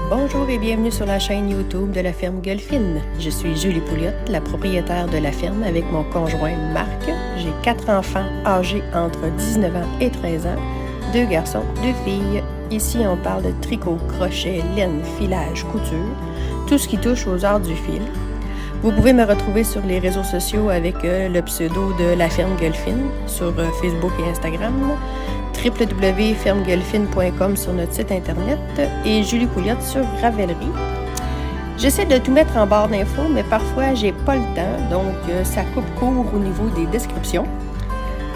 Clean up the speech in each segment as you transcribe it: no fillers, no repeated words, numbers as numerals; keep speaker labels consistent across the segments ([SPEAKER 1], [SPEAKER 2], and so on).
[SPEAKER 1] Bonjour et bienvenue sur la chaîne YouTube de la ferme Gueulfine. Je suis Julie Pouliot, la propriétaire de la ferme avec mon conjoint Marc. J'ai 4 enfants âgés entre 19 ans et 13 ans, 2 garçons, 2 filles. Ici, on parle de tricot, crochet, laine, filage, couture, tout ce qui touche aux arts du fil. Vous pouvez me retrouver sur les réseaux sociaux avec le pseudo de la ferme Gueulfine sur Facebook et Instagram, www.fermegueulfine.com sur notre site internet et Julie Pouliot sur Ravelry. J'essaie de tout mettre en barre d'infos, mais parfois j'ai pas le temps, donc ça coupe court au niveau des descriptions.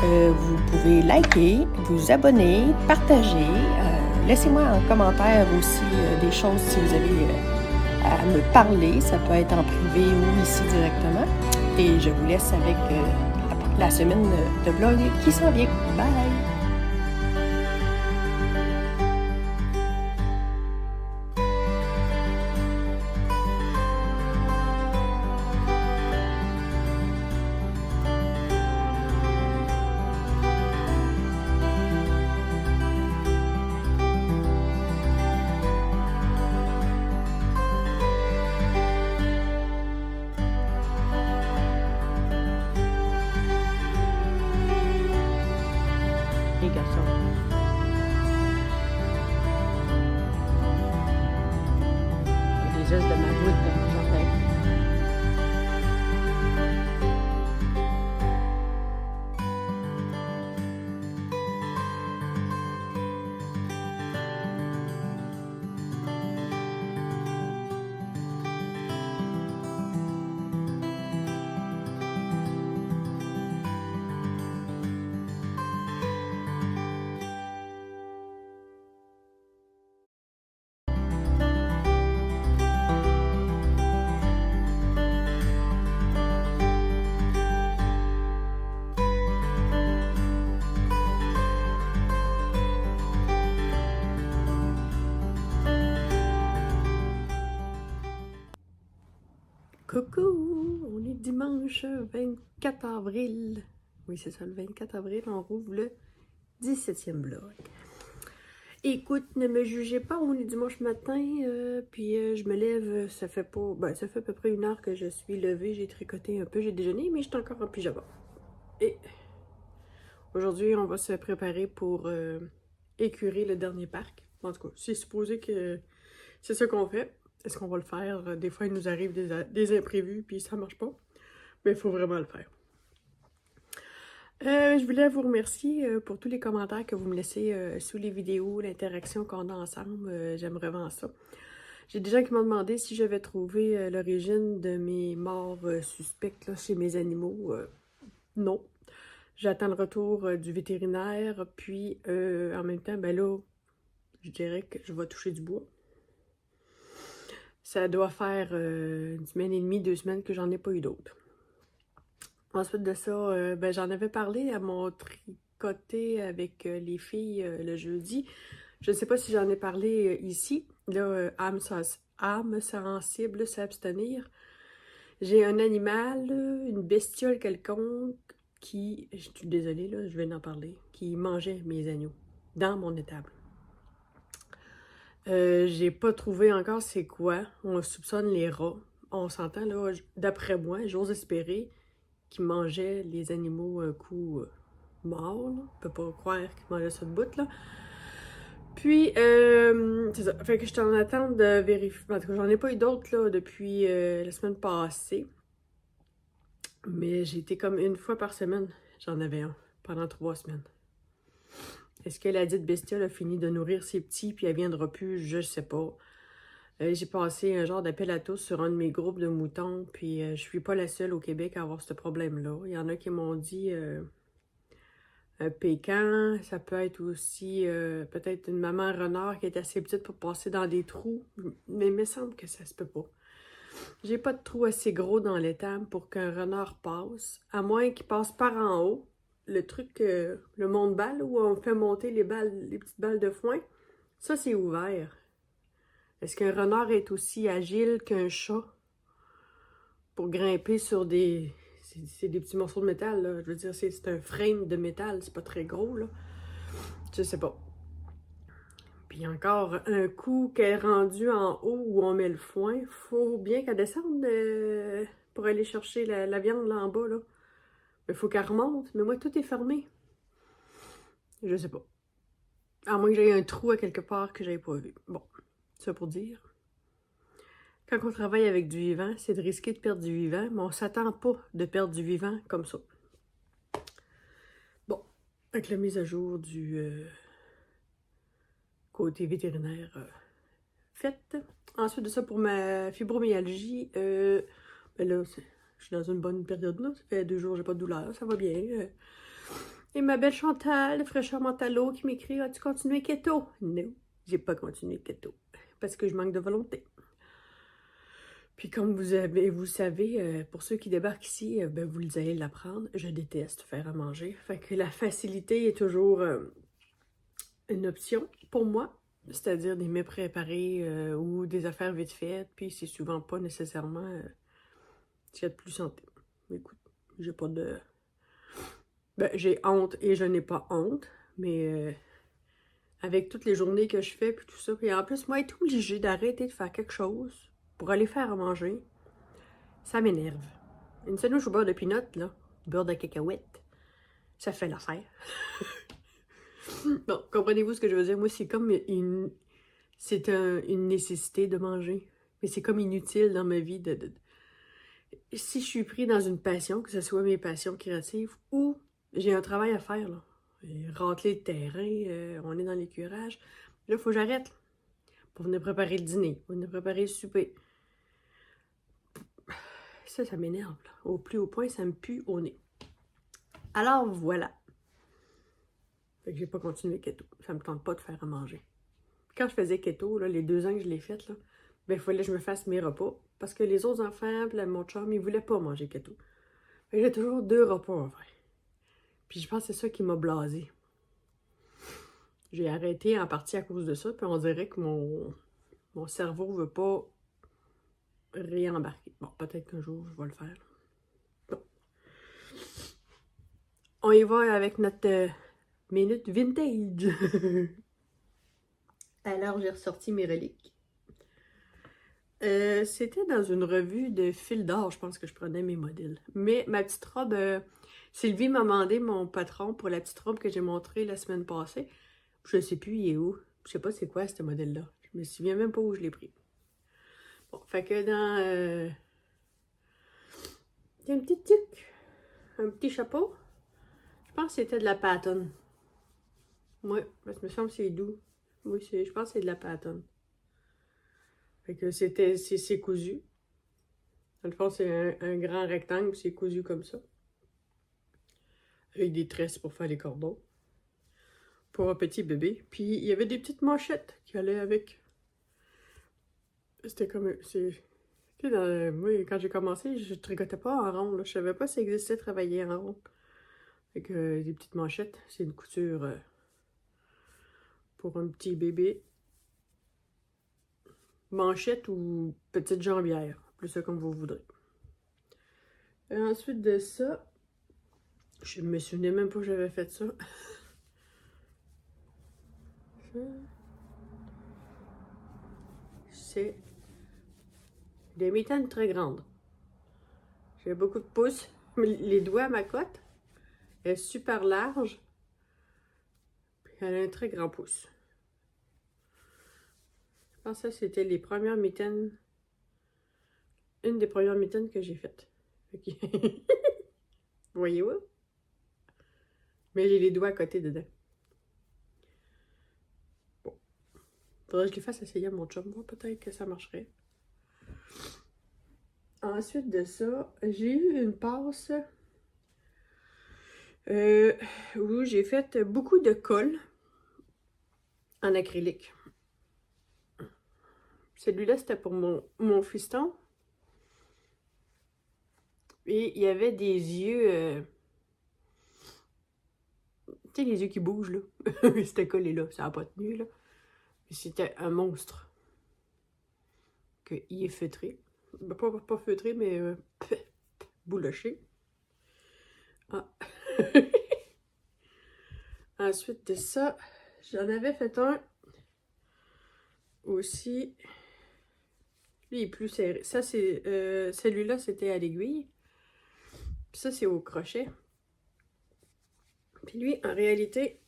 [SPEAKER 1] Vous pouvez liker, vous abonner, partager. Laissez-moi en commentaire aussi des choses si vous avez à me parler. Ça peut être en privé ou ici directement. Et je vous laisse avec la semaine de blog qui s'en vient. Bye! Les garçons. Les os de ma goutte dans le jardin. Coucou! On est dimanche 24 avril. Oui, c'est ça, le 24 avril, on rouvre le 17e vlog. Écoute, ne me jugez pas, on est dimanche matin, puis je me lève, ça fait à peu près 1 heure que je suis levée, j'ai tricoté un peu, j'ai déjeuné, mais je suis encore en pyjama. Et aujourd'hui, on va se préparer pour écurer le dernier parc. En tout cas, c'est supposé que c'est ça qu'on fait. Est-ce qu'on va le faire? Des fois, il nous arrive des imprévus, puis ça marche pas. Mais il faut vraiment le faire. Je voulais vous remercier pour tous les commentaires que vous me laissez sous les vidéos, l'interaction qu'on a ensemble. J'aime vraiment ça. J'ai des gens qui m'ont demandé si j'avais trouvé l'origine de mes morts suspectes là, chez mes animaux. Non. J'attends le retour du vétérinaire, puis en même temps, ben là, je dirais que je vais toucher du bois. Ça doit faire 1 semaine et demie, 2 semaines que j'en ai pas eu d'autres. Ensuite de ça, ben, j'en avais parlé à mon tricoté avec les filles le jeudi. Je ne sais pas si j'en ai parlé ici. Là, âme sensible, s'abstenir. J'ai un animal, une bestiole quelconque qui, je suis désolée, là, je vais en parler, qui mangeait mes agneaux dans mon étable. J'ai pas trouvé encore c'est quoi. On soupçonne les rats. On s'entend là, d'après moi, j'ose espérer qu'ils mangeaient les animaux un coup morts. Là. On peut pas croire qu'ils mangeaient ça de bout là. Puis, c'est ça. Fait que je suis en attente de vérifier. En tout cas, j'en ai pas eu d'autres là depuis la semaine passée. Mais j'ai été comme 1 fois par semaine. J'en avais un pendant 3 semaines. Est-ce que la dite bestiole a fini de nourrir ses petits puis elle viendra plus? Je sais pas. J'ai passé un genre d'appel à tous sur un de mes groupes de moutons puis je suis pas la seule au Québec à avoir ce problème-là. Il y en a qui m'ont dit pécan, ça peut être aussi peut-être une maman renard qui est assez petite pour passer dans des trous. Mais il me semble que ça se peut pas. J'ai pas de trou assez gros dans l'étable pour qu'un renard passe, à moins qu'il passe par en haut. Le truc, le monde-balle, où on fait monter les petites balles de foin, ça c'est ouvert. Est-ce qu'un renard est aussi agile qu'un chat pour grimper sur des... C'est des petits morceaux de métal, là. Je veux dire, c'est un frame de métal, c'est pas très gros, là. Je sais pas. Puis encore, un coup qu'elle est rendue en haut où on met le foin, faut bien qu'elle descende pour aller chercher la viande là en bas, là. Il faut qu'elle remonte, mais moi, tout est fermé. Je sais pas. À moins que j'aie un trou à quelque part que j'avais pas vu. Bon, ça pour dire. Quand on travaille avec du vivant, c'est de risquer de perdre du vivant, mais on s'attend pas de perdre du vivant comme ça. Bon, avec la mise à jour du côté vétérinaire faite. Ensuite de ça, pour ma fibromyalgie, ben là, je suis dans une bonne période là. Ça fait 2 jours, j'ai pas de douleur, ça va bien. Et ma belle Chantal, fraîcheur mentalo, qui m'écrit: As-tu continué keto? Non, j'ai pas continué keto. Parce que je manque de volonté. Puis comme vous savez, pour ceux qui débarquent ici, ben vous allez l'apprendre, je déteste faire à manger. Fait que la facilité est toujours une option pour moi. C'est-à-dire des mets préparés ou des affaires vite faites. Puis c'est souvent pas nécessairement ce qu'il y a de plus santé. Écoute, j'ai pas de... Ben, j'ai honte et je n'ai pas honte, mais avec toutes les journées que je fais, puis tout ça, puis en plus, moi, être obligée d'arrêter de faire quelque chose pour aller faire à manger, ça m'énerve. Une sandwich au beurre de pinot, là, beurre de cacahuète, ça fait l'affaire. Bon, comprenez-vous ce que je veux dire? Moi, c'est comme une nécessité de manger, mais c'est comme inutile dans ma vie Si je suis pris dans une passion, que ce soit mes passions créatives ou j'ai un travail à faire, là. Racler le terrain, on est dans l'écurage. Là, il faut que j'arrête pour venir préparer le dîner, pour venir préparer le souper. Ça m'énerve, là. Au plus haut point, ça me pue au nez. Alors, voilà. Fait que j'ai pas continué keto. Ça me tente pas de faire à manger. Quand je faisais keto, là, les 2 ans que je l'ai fait, là, ben, il fallait que je me fasse mes repas. Parce que les autres enfants, puis mon chum, ils voulaient pas manger keto. Fait que j'ai toujours 2 repas à faire. Puis je pense que c'est ça qui m'a blasé. J'ai arrêté en partie à cause de ça, puis on dirait que mon cerveau veut pas réembarquer. Bon, peut-être qu'un jour, je vais le faire. Bon. On y va avec notre minute vintage. Alors, j'ai ressorti mes reliques. C'était dans une revue de fil d'or, je pense que je prenais mes modèles. Mais ma petite robe, Sylvie m'a demandé, mon patron, pour la petite robe que j'ai montrée la semaine passée. Je sais plus, il est où. Je sais pas c'est quoi ce modèle-là. Je me souviens même pas où je l'ai pris. Bon, fait que dans... il y a une petite tuque, un petit chapeau. Je pense que c'était de la Patton. Oui, parce que me semble que c'est doux. Oui, je pense que c'est de la Patton. Fait que c'est cousu. Dans le fond, c'est un grand rectangle, c'est cousu comme ça. Avec des tresses pour faire les cordons. Pour un petit bébé. Puis, il y avait des petites manchettes qui allaient avec. C'était comme... moi, quand j'ai commencé, je tricotais pas en rond. Là. Je savais pas s'il existait travailler en rond. Fait que des petites manchettes, c'est une couture pour un petit bébé. Manchette ou petite jambière. Plus ça comme vous voudrez. Et ensuite de ça, je me souvenais même pas que j'avais fait ça. C'est des mitaines très grandes. J'ai beaucoup de pouces. Les doigts à ma cote. Elle est super large. Puis elle a un très grand pouce. Je pense que ça, c'était les premières mitaines. Une des premières mitaines que j'ai faites. Okay. Voyez-vous? Mais j'ai les doigts à côté dedans. Bon. Faudrait que je les fasse essayer à mon chum. Moi, peut-être que ça marcherait. Ensuite de ça, j'ai eu une passe où j'ai fait beaucoup de colle en acrylique. Celui-là, c'était pour mon fiston. Et il y avait des yeux... tu sais, les yeux qui bougent, là. C'était collé là, ça n'a pas tenu, là. Mais c'était un monstre. Il est feutré. Ben, pas feutré, mais bouloché. Ah. Ensuite de ça, j'en avais fait un aussi, lui, il est plus serré. Ça, c'est... celui-là, c'était à l'aiguille. Puis ça, c'est au crochet. Puis lui, en réalité,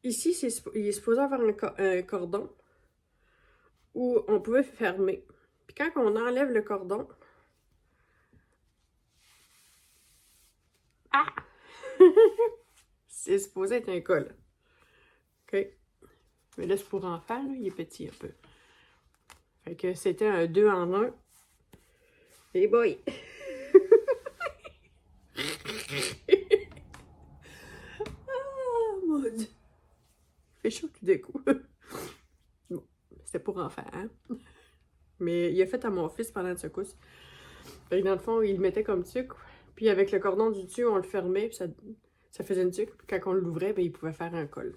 [SPEAKER 1] ici, il est supposé avoir un cordon où on pouvait fermer. Puis quand on enlève le cordon... Ah! C'est supposé être un col. OK? Mais là, c'est pour enfants, là, il est petit un peu. Fait que c'était un 2 en 1. Hey boy! Ah, mon Dieu! Il fait chaud tout d'un coup. Bon, c'était pour enfants, hein? Mais il a fait à mon fils pendant une secousse. Fait que dans le fond, il le mettait comme tuque. Puis avec le cordon du dessus, on le fermait, puis ça faisait une tuque. Puis quand on l'ouvrait, ben, il pouvait faire un col.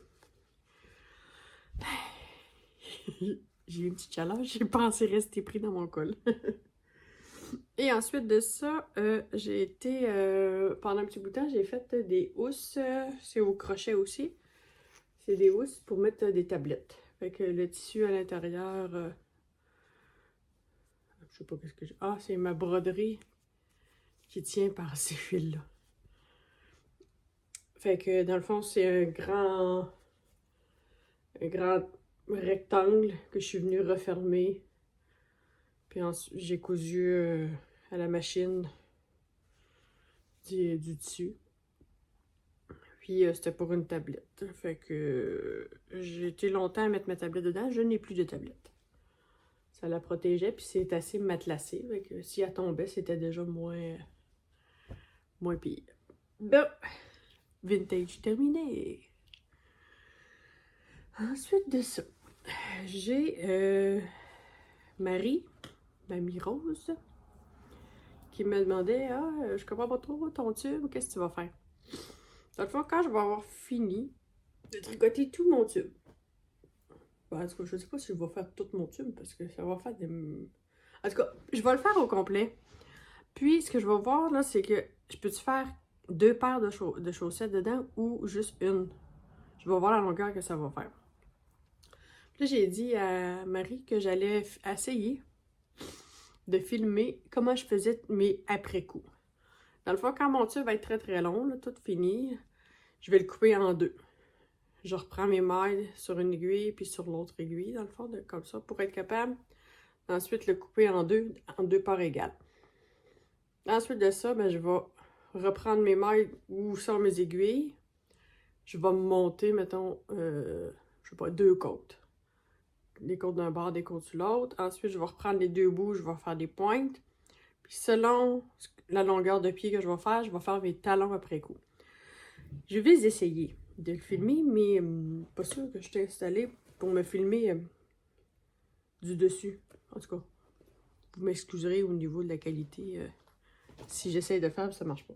[SPEAKER 1] J'ai eu une petite chaleur, j'ai pensé rester pris dans mon col. Et ensuite de ça, j'ai été, pendant un petit bout de temps, j'ai fait des housses, c'est au crochet aussi. C'est des housses pour mettre des tablettes. Fait que le tissu à l'intérieur, je sais pas qu'est-ce que j'ai. Ah, c'est ma broderie qui tient par ces fils-là. Fait que dans le fond, c'est un grand rectangle que je suis venue refermer. Puis ensuite, j'ai cousu à la machine du tissu. Puis c'était pour une tablette. Fait que j'ai été longtemps à mettre ma tablette dedans. Je n'ai plus de tablette. Ça la protégeait, puis c'est assez matelassé. Fait que si elle tombait, c'était déjà moins pire. Bon, vintage terminé. Ensuite de ça, j'ai Marie, Mamie Rose, qui me demandait « Ah, je comprends pas trop ton tube, qu'est-ce que tu vas faire? » Dans le fond, quand je vais avoir fini de tricoter tout mon tube, ben, en tout cas, je sais pas si je vais faire tout mon tube, parce que ça va faire des... En tout cas, je vais le faire au complet. Puis, ce que je vais voir, là, c'est que je peux-tu faire 2 paires de chaussettes dedans ou juste une? Je vais voir la longueur que ça va faire. Puis là, j'ai dit à Marie que j'allais essayer de filmer comment je faisais mes après-coups. Dans le fond, quand mon tube va être très très long, là, tout fini, je vais le couper en 2. Je reprends mes mailles sur une aiguille puis sur l'autre aiguille, dans le fond, comme ça, pour être capable d'ensuite le couper en deux parts égales. Ensuite de ça, ben, je vais reprendre mes mailles où sont mes aiguilles. Je vais me monter, mettons, je sais pas, 2 côtes. Des côtes d'un bord, des côtes sur l'autre. Ensuite, je vais reprendre les 2 bouts, je vais faire des pointes. Puis selon la longueur de pied que je vais faire mes talons après coup. Je vais essayer de le filmer, mais pas sûr que je t'ai installé pour me filmer du dessus. En tout cas, vous m'excuserez au niveau de la qualité si j'essaye de faire, ça marche pas.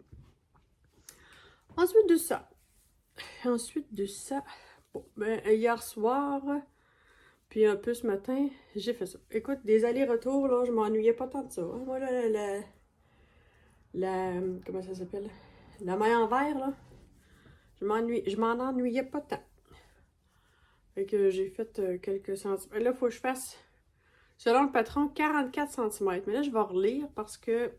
[SPEAKER 1] Ensuite de ça, bon, ben, hier soir, puis un peu ce matin, j'ai fait ça. Écoute, des allers-retours, là, je m'ennuyais pas tant de ça. Hein. Moi, là, comment ça s'appelle? La maille en verre, là. Je m'en ennuyais pas tant. Fait que j'ai fait quelques centimètres. Là, il faut que je fasse, selon le patron, 44 cm. Mais là, je vais relire parce que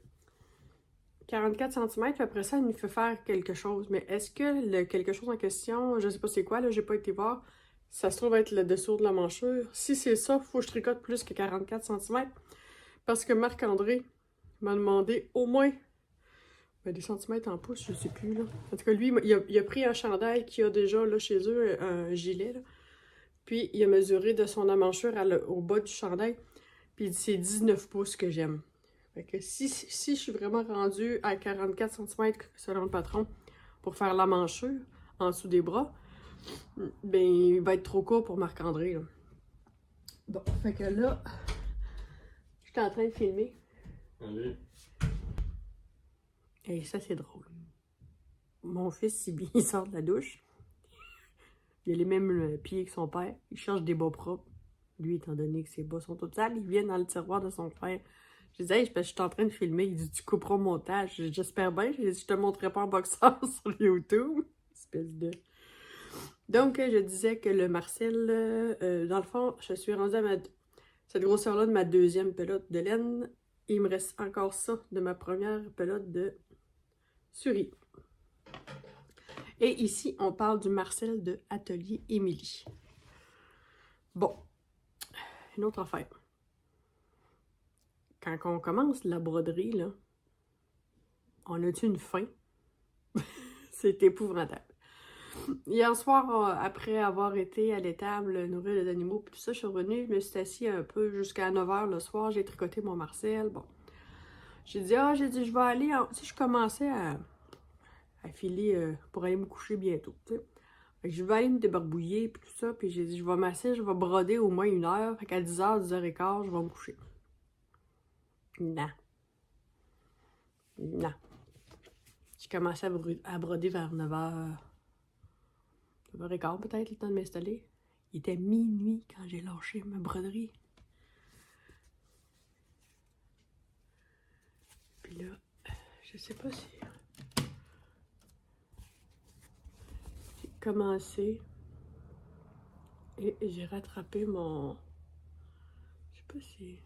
[SPEAKER 1] 44 cm, puis après ça, il me fait faire quelque chose. Mais est-ce que le quelque chose en question, je sais pas c'est quoi, là, j'ai pas été voir, ça se trouve être le dessous de la manchure. Si c'est ça, il faut que je tricote plus que 44 cm. Parce que Marc-André m'a demandé au moins des centimètres en pouces, je sais plus, là. En tout cas, lui, il a pris un chandail qu'il a déjà, là, chez eux, un gilet, là. Puis, il a mesuré de son emmanchure au bas du chandail. Puis, il dit, c'est 19 pouces que j'aime. Fait que si je suis vraiment rendue à 44 cm selon le patron pour faire l'emmanchure en dessous des bras, ben, il va être trop court pour Marc-André, là. Bon, fait que là, je suis en train de filmer.
[SPEAKER 2] Allez.
[SPEAKER 1] Et ça, c'est drôle. Mon fils, il sort de la douche. Il a les mêmes pieds que son père. Il cherche des bas propres. Lui, étant donné que ses bas sont tous sales, il vient dans le tiroir de son frère. Je disais, hey, je suis en train de filmer. Il dit, tu couperas au montage. J'espère bien. Je te montrerai pas en boxeur sur YouTube. Espèce de... Donc, je disais que le Marcel, dans le fond, je suis rendue à cette grosseur-là de ma deuxième pelote de laine. Il me reste encore ça de ma première pelote de Suri. Et ici, on parle du Marcel de Atelier Émilie. Bon, une autre affaire. Quand on commence la broderie, là, on a-tu une fin? C'est épouvantable. Hier soir, après avoir été à l'étable nourrir les animaux, puis tout ça, je suis revenue, je me suis assise un peu jusqu'à 9 h le soir, j'ai tricoté mon Marcel, bon. J'ai dit, je vais aller, tu sais, je commençais à filer pour aller me coucher bientôt, tu sais. Fait que je vais aller me débarbouiller, puis tout ça, puis j'ai dit, je vais m'asseoir, je vais broder au moins 1 heure, fait qu'à 10 h, 10 h 15, je vais me coucher. Non. Non. J'ai commencé à broder vers 9 h. 9 h 15 peut-être, le temps de m'installer. Il était minuit quand j'ai lâché ma broderie. Puis là, je sais pas si j'ai commencé et j'ai rattrapé mon... Je sais pas si...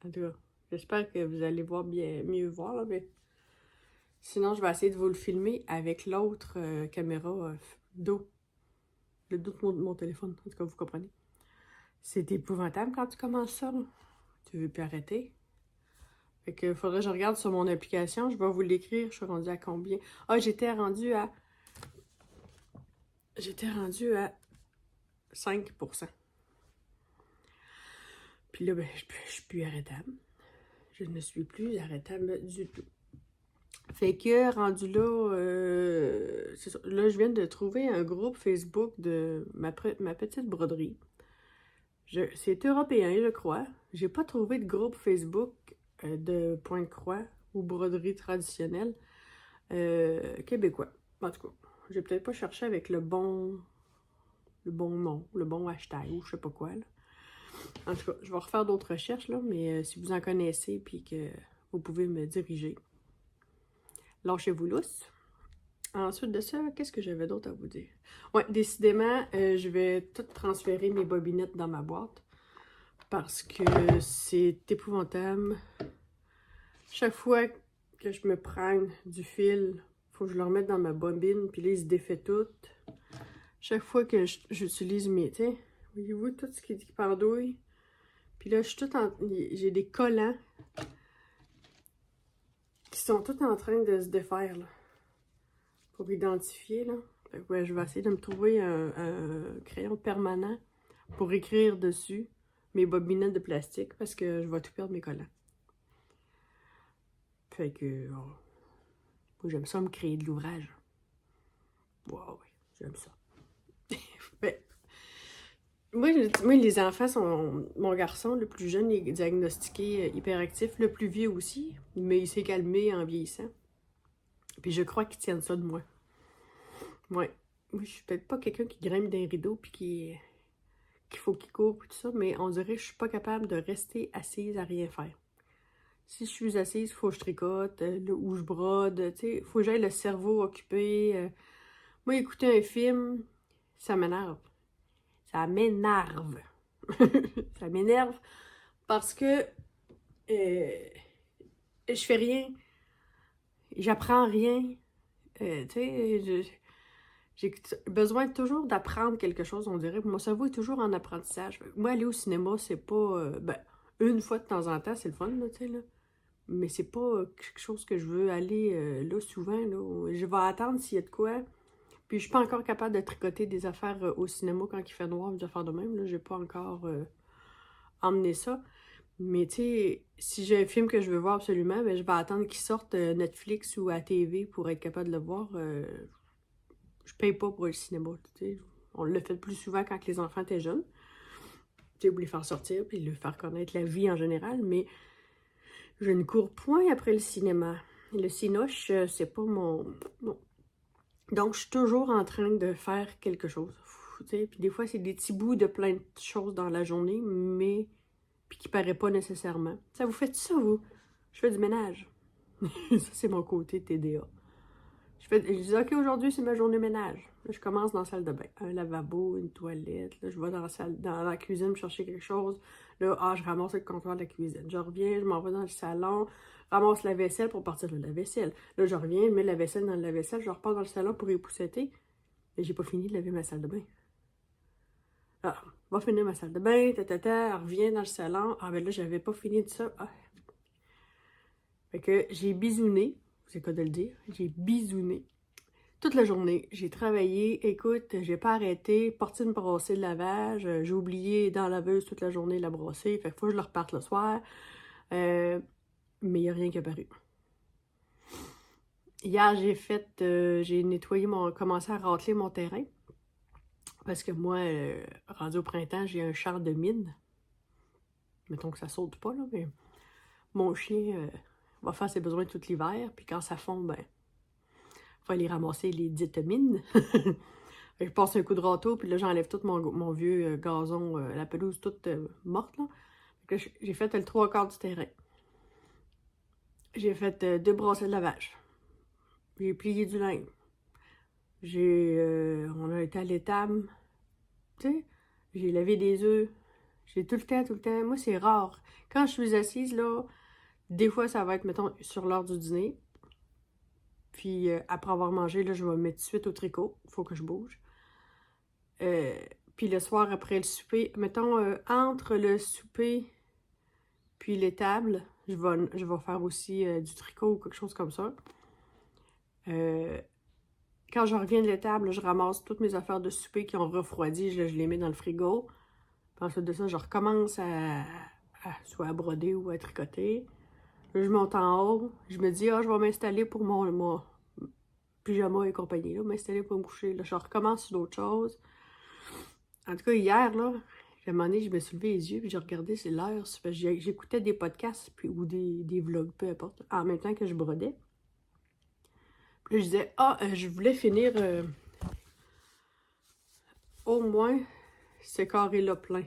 [SPEAKER 1] En tout cas, j'espère que vous allez voir mieux voir, là, mais... Sinon, je vais essayer de vous le filmer avec l'autre caméra dos. Le dos de mon téléphone, en tout cas, vous comprenez. C'est épouvantable quand tu commences ça, là. Tu veux plus arrêter. Fait que faudrait que je regarde sur mon application. Je vais vous l'écrire. Je suis rendue à combien? Ah, j'étais rendue à 5%. Puis là, ben, je suis plus arrêtable. Je ne suis plus arrêtable du tout. Fait que, rendu là, c'est ça. Là, je viens de trouver un groupe Facebook de ma petite broderie. C'est européen, je crois. J'ai pas trouvé de groupe Facebook de point-croix ou broderie traditionnelle québécois. En tout cas, j'ai peut-être pas cherché avec le bon nom, le bon hashtag ou je sais pas quoi, là. En tout cas, je vais refaire d'autres recherches, là, mais si vous en connaissez puis que vous pouvez me diriger, lâchez-vous lousse. Ensuite de ça, qu'est-ce que j'avais d'autre à vous dire? Ouais, décidément, je vais tout transférer mes bobinettes dans ma boîte parce que c'est épouvantable. Chaque fois que je me prends du fil, faut que je le remette dans ma bobine, puis là, il se défait tout. Chaque fois que j'utilise mes... Tu sais, voyez-vous tout ce qui pendouille? Puis là, je suis tout en... J'ai des collants qui sont tous en train de se défaire, là. Pour identifier, là. Fait que, ouais, je vais essayer de me trouver un crayon permanent pour écrire dessus mes bobinettes de plastique parce que je vais tout perdre mes collants. Fait que... Oh, moi, j'aime ça me créer de l'ouvrage. Wow, ouais, j'aime ça. Ben, moi, les enfants sont... Mon garçon, le plus jeune, il est diagnostiqué hyperactif. Le plus vieux aussi, mais il s'est calmé en vieillissant. Puis je crois qu'ils tiennent ça de moi. Ouais. Moi, je suis peut-être pas quelqu'un qui grimpe d'un rideau puis qu'il faut qu'il court et tout ça, mais on dirait que je suis pas capable de rester assise à rien faire. Si je suis assise, il faut que je tricote, ou je brode, tu sais, il faut que j'aille le cerveau occupé. Moi, écouter un film, ça m'énerve. Ça m'énerve. Ça m'énerve parce que je fais rien. J'apprends rien. Tu sais, j'ai besoin toujours d'apprendre quelque chose, on dirait. Mon cerveau est toujours en apprentissage. Moi, aller au cinéma, c'est pas... ben, une fois de temps en temps, c'est le fun, là, tu sais, là. Mais c'est pas quelque chose que je veux aller là souvent, là. Je vais attendre s'il y a de quoi. Puis je suis pas encore capable de tricoter des affaires au cinéma quand il fait noir, des affaires de même, là. J'ai pas encore emmené ça. Mais tu sais, si j'ai un film que je veux voir absolument, ben, je vais attendre qu'il sorte Netflix ou à TV pour être capable de le voir. Je paye pas pour le cinéma, tu sais. On le fait plus souvent quand les enfants étaient jeunes. Tu sais, pour les faire sortir puis leur faire connaître la vie en général, mais je ne cours point après le cinéma. Le cinoche, c'est pas mon... Donc, je suis toujours en train de faire quelque chose. Tu sais, puis des fois, c'est des petits bouts de plein de choses dans la journée, mais... puis qui paraît pas nécessairement. Ça vous fait ça, vous? Je fais du ménage. Ça, c'est mon côté TDA. Je dis, OK, aujourd'hui, c'est ma journée ménage. Là, je commence dans la salle de bain. Un lavabo, une toilette. Là, je vais dans la cuisine me chercher quelque chose. Là, je ramasse le comptoir de la cuisine. Je reviens, je m'en vais dans le salon, ramasse la vaisselle pour partir de la vaisselle. Là, je reviens, je mets la vaisselle dans la vaisselle, je repars dans le salon pour épousseter. Mais j'ai pas fini de laver ma salle de bain. Ah, va finir ma salle de bain, reviens dans le salon. Ah, ben là, j'avais pas fini de ça. Ah. Fait que j'ai bisouné, c'est quoi de le dire, j'ai bisouné. Toute la journée, j'ai travaillé, écoute, j'ai pas arrêté, porté une brossée de lavage, j'ai oublié dans la laveuse toute la journée la brosser, fait que faut que je le reparte le soir, mais il n'y a rien qui est apparu. Hier, j'ai nettoyé commencé à râteler mon terrain, parce que moi, rendu au printemps, j'ai un champ de mine. Mettons que ça saute pas, là, mais mon chien va faire ses besoins tout l'hiver, puis quand ça fond, ben, faut aller ramasser les dites mines. Je passe un coup de râteau, puis là, j'enlève tout mon vieux gazon, la pelouse toute morte, là. J'ai fait le 3/4 du terrain. J'ai fait 2 brassées de lavage. J'ai plié du linge. On a été à l'étable. Tu sais, j'ai lavé des œufs. J'ai tout le temps. Moi, c'est rare. Quand je suis assise, là, des fois, ça va être, mettons, sur l'heure du dîner. Puis, après avoir mangé, là, je vais me mettre tout de suite au tricot. Il faut que je bouge. Puis le soir, après le souper, mettons, entre le souper puis les tables, je vais faire aussi du tricot ou quelque chose comme ça. Quand je reviens de l'étable, je ramasse toutes mes affaires de souper qui ont refroidi, je les mets dans le frigo. Puis ensuite de ça, je recommence soit à broder ou à tricoter. Là, je monte en haut, je me dis, je vais m'installer pour mon pyjama et compagnie, là, m'installer pour me coucher. Là, je recommence sur d'autres choses. En tout cas, hier, là, à un moment donné, je me suis levé les yeux, puis j'ai regardé, c'est l'heure. J'écoutais des podcasts ou des vlogs, peu importe, en même temps que je brodais. Puis là, je disais, je voulais finir au moins ce carré-là plein.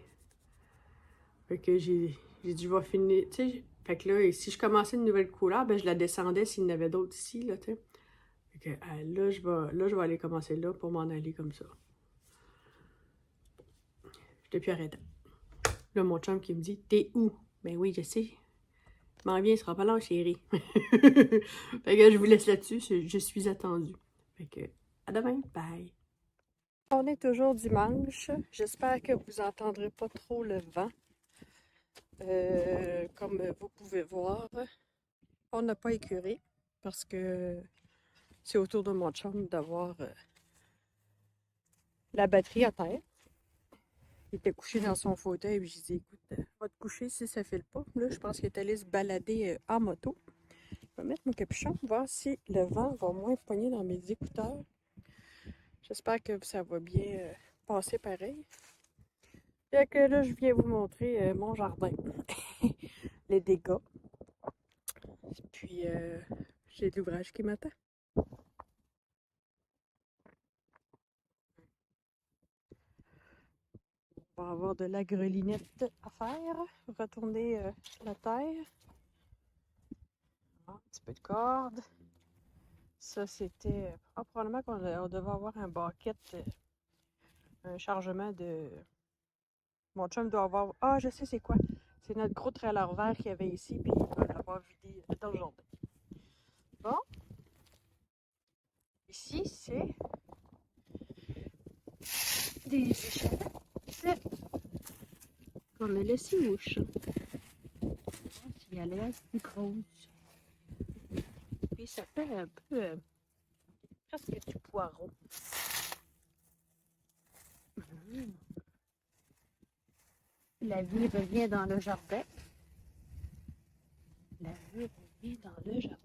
[SPEAKER 1] Fait que j'ai dit, je vais finir, tu sais. Fait que là, si je commençais une nouvelle couleur, ben je la descendais s'il y en avait d'autres ici, là, tu sais. Fait que là, je vais aller commencer là pour m'en aller comme ça. J'étais plus arrêtée. Là, mon chum qui me dit, t'es où? Ben oui, je sais. M'en viens, il sera pas là, chérie. Fait que je vous laisse là-dessus, je suis attendue. Fait que, à demain, bye. On est toujours dimanche. J'espère que vous entendrez pas trop le vent. Comme vous pouvez voir, on n'a pas écuré parce que c'est autour de mon chum d'avoir la batterie à terre. Il était couché dans son fauteuil et j'ai dit, écoute, va te coucher si ça file pas. Là, je pense qu'il est allé se balader en moto. Je vais mettre mon capuchon, voir si le vent va moins pogner dans mes écouteurs. J'espère que ça va bien passer pareil. Fait que là, je viens vous montrer mon jardin. Les dégâts. Puis, j'ai de l'ouvrage qui m'attend. On va avoir de la grelinette à faire. Retourner la terre. Un petit peu de corde. Ça, c'était... probablement qu'on devait avoir un bucket, un chargement de... Mon chum doit avoir... je sais c'est quoi. C'est notre gros trailer vert qu'il y avait ici, puis il va l'avoir vidé dans le jardin. Bon. Ici, c'est des échelles. C'est comme le laissez-mouche. Puis elle est assez grosse. Puis ça fait un peu... presque du poireau. La vie revient dans le jardin. La vie revient dans le jardin.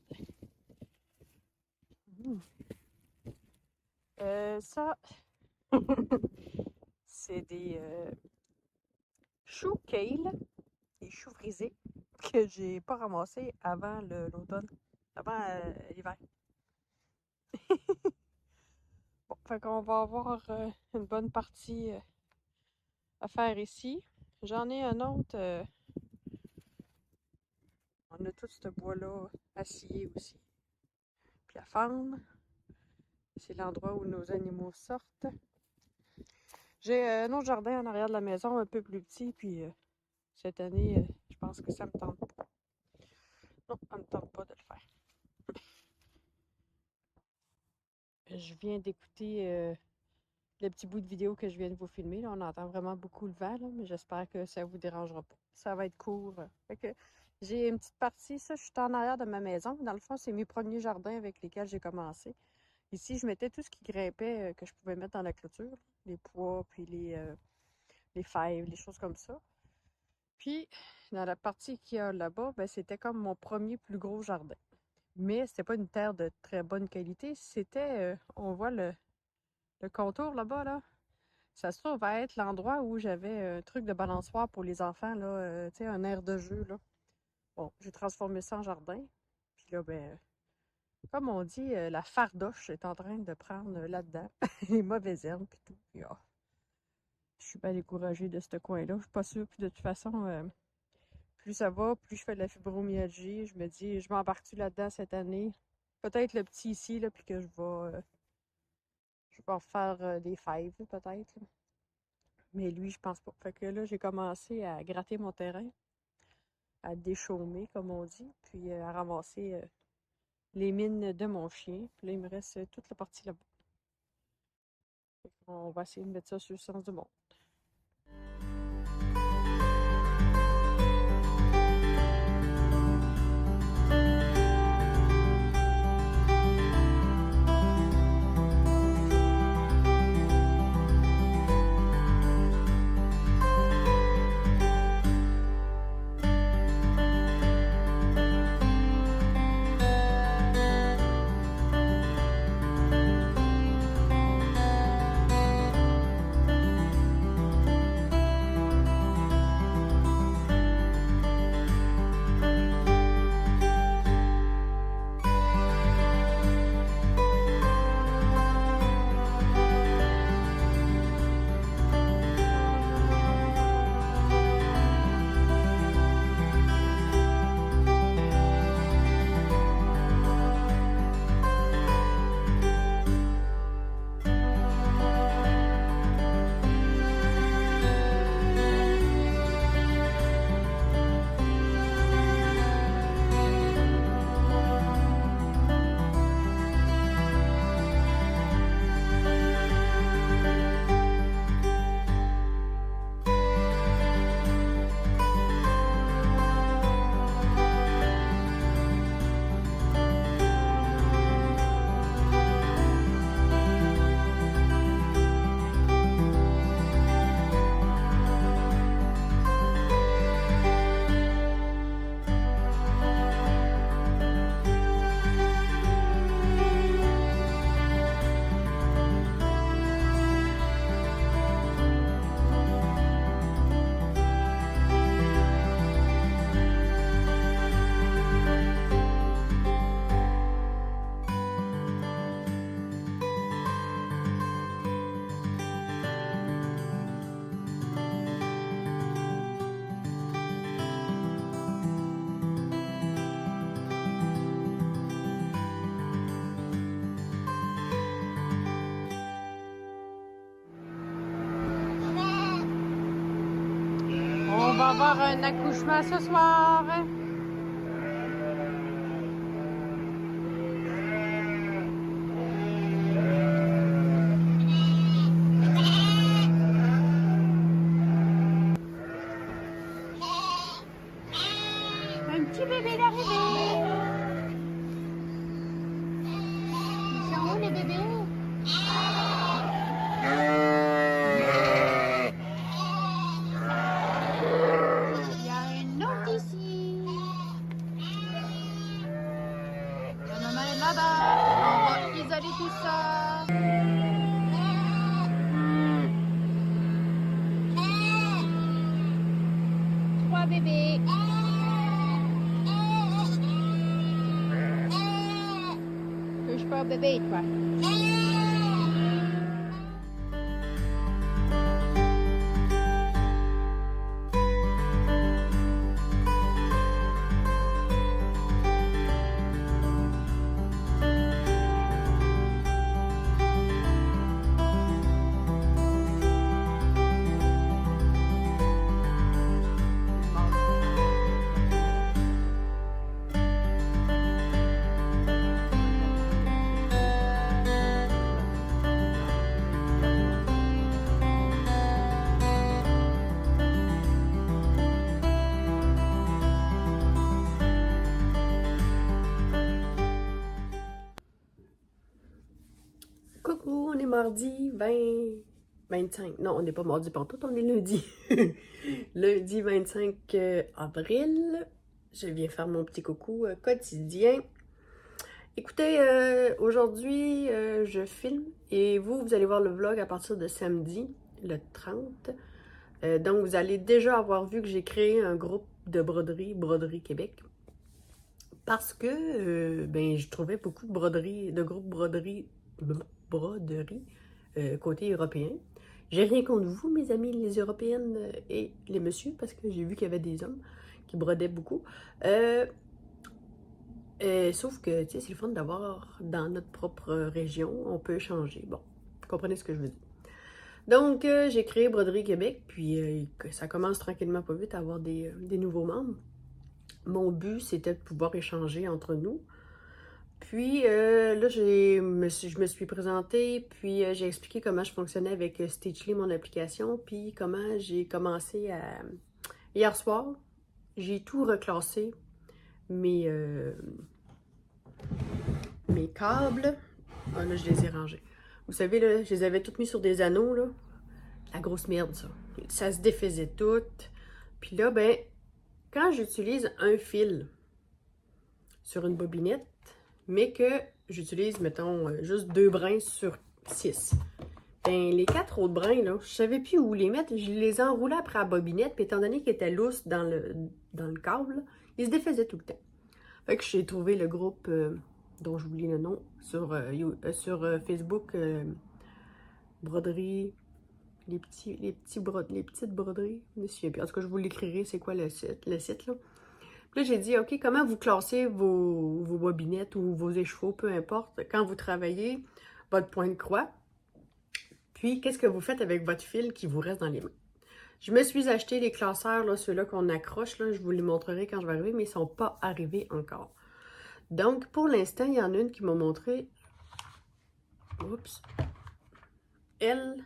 [SPEAKER 1] Ça, c'est des choux kale, des choux frisés que j'ai pas ramassés avant l'automne, avant l'hiver. Bon, fait qu'on va avoir une bonne partie à faire ici. J'en ai un autre. On a tout ce bois-là à scier aussi. Puis à fendre. C'est l'endroit où nos animaux sortent. J'ai un autre jardin en arrière de la maison, un peu plus petit, puis cette année, je pense que ça me tente pas. Non, ça me tente pas de le faire. Je viens d'écouter le petit bout de vidéo que je viens de vous filmer. Là, on entend vraiment beaucoup le vent, là, mais j'espère que ça vous dérangera pas. Ça va être court. Fait que j'ai une petite partie, ça, je suis en arrière de ma maison. Dans le fond, c'est mes premiers jardins avec lesquels j'ai commencé. Ici, je mettais tout ce qui grimpait que je pouvais mettre dans la clôture. Les pois, puis les fèves, les choses comme ça. Puis, dans la partie qu'il y a là-bas, ben, c'était comme mon premier plus gros jardin. Mais c'était pas une terre de très bonne qualité. C'était, on voit le contour là-bas, là. Ça se trouve à être l'endroit où j'avais un truc de balançoire pour les enfants, là, tu sais, un aire de jeu, là. Bon, j'ai transformé ça en jardin. Puis là, ben, comme on dit, la fardoche est en train de prendre là-dedans les mauvaises herbes puis tout. Puis, je suis pas découragée de ce coin-là. Je suis pas sûre. Puis de toute façon, plus ça va, plus je fais de la fibromyalgie. Je me dis, je m'embarque-tu là-dedans cette année? Peut-être le petit ici, là, puis que je vais en faire des fèves, peut-être. Mais lui, je pense pas. Fait que là, j'ai commencé à gratter mon terrain, à déchaumer, comme on dit, puis à ramasser les mines de mon chien. Puis là, il me reste toute la partie là-bas. On va essayer de mettre ça sur le sens du monde. On va avoir un accouchement ce soir. Un petit bébé d'arrivée. Ils sont où les bébés? Tout ça. 3 bébés. Touche pas au bébé, toi. Coucou, on est mardi 25. Non, on n'est pas mardi pantoute, on est lundi. Lundi 25 avril. Je viens faire mon petit coucou quotidien. Écoutez, aujourd'hui, je filme et vous allez voir le vlog à partir de samedi, le 30. Donc, vous allez déjà avoir vu que j'ai créé un groupe de broderie, Broderie Québec. Parce que, je trouvais beaucoup de broderies, de groupes broderie côté européen. J'ai rien contre vous, mes amis, les européennes et les messieurs, parce que j'ai vu qu'il y avait des hommes qui brodaient beaucoup. Sauf que, tu sais, c'est le fun d'avoir dans notre propre région, on peut échanger. Bon, vous comprenez ce que je veux dire. Donc, j'ai créé Broderie Québec, puis ça commence tranquillement pas vite à avoir des nouveaux membres. Mon but, c'était de pouvoir échanger entre nous. Puis là, je me suis présentée, puis j'ai expliqué comment je fonctionnais avec Stitchly, mon application, puis comment j'ai commencé à... Hier soir, j'ai tout reclassé, mes câbles. Ah là, je les ai rangés. Vous savez, là, je les avais toutes mis sur des anneaux, là. La grosse merde, ça. Ça se défaisait tout. Puis là, quand j'utilise un fil sur une bobinette, mais que j'utilise, mettons, juste 2 brins sur 6, les 4 autres brins, là, je savais plus où les mettre. Je les enroulais après la bobinette, puis étant donné qu'ils étaient lousses dans le câble, là, ils se défaisaient tout le temps. Fait que j'ai trouvé le groupe, dont j'oublie le nom, sur Facebook, broderie... Les petites broderies, je me souviens plus. En tout cas, je vous l'écrirai, c'est quoi le site, là. Puis là, j'ai dit, OK, comment vous classez vos bobinettes ou vos échevaux, peu importe, quand vous travaillez votre point de croix. Puis, qu'est-ce que vous faites avec votre fil qui vous reste dans les mains? Je me suis acheté les classeurs, là, ceux-là qu'on accroche, là, je vous les montrerai quand je vais arriver, mais ils ne sont pas arrivés encore. Donc, pour l'instant, il y en a une qui m'a montré... Oups! Elle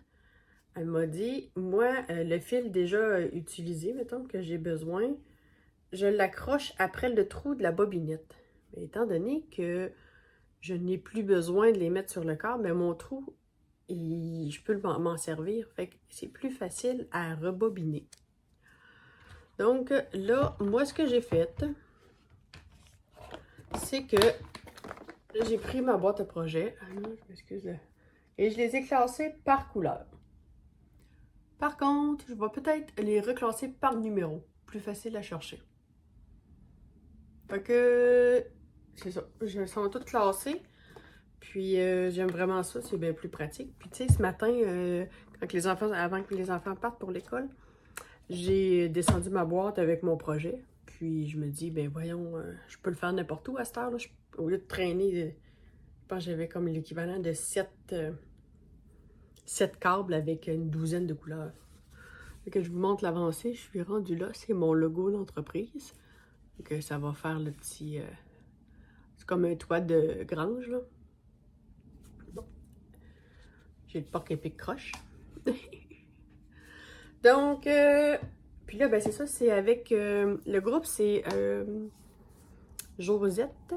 [SPEAKER 1] m'a dit, moi, le fil déjà utilisé, mettons, que j'ai besoin, je l'accroche après le trou de la bobinette. Mais étant donné que je n'ai plus besoin de les mettre sur le corps, mais mon trou, je peux m'en servir. Fait que c'est plus facile à rebobiner. Donc là, moi, ce que j'ai fait, c'est que j'ai pris ma boîte à projet. Ah non, je m'excuse là. Et je les ai classés par couleur. Par contre, je vais peut-être les reclasser par numéro. Plus facile à chercher. Fait que, c'est ça. Ils sont toutes classées. Puis, j'aime vraiment ça. C'est bien plus pratique. Puis, tu sais, ce matin, avant que les enfants partent pour l'école, j'ai descendu ma boîte avec mon projet. Puis, je me dis, voyons, je peux le faire n'importe où à cette heure-là. Au lieu de traîner, je pense que j'avais comme l'équivalent de 7 câbles avec une douzaine de couleurs. Fait que je vous montre l'avancée. Je suis rendue là. C'est mon logo d'entreprise. Que ça va faire le petit... c'est comme un toit de grange, là. Bon. J'ai le porc-épic croche. Donc, puis là, c'est ça. C'est avec... le groupe, c'est Josette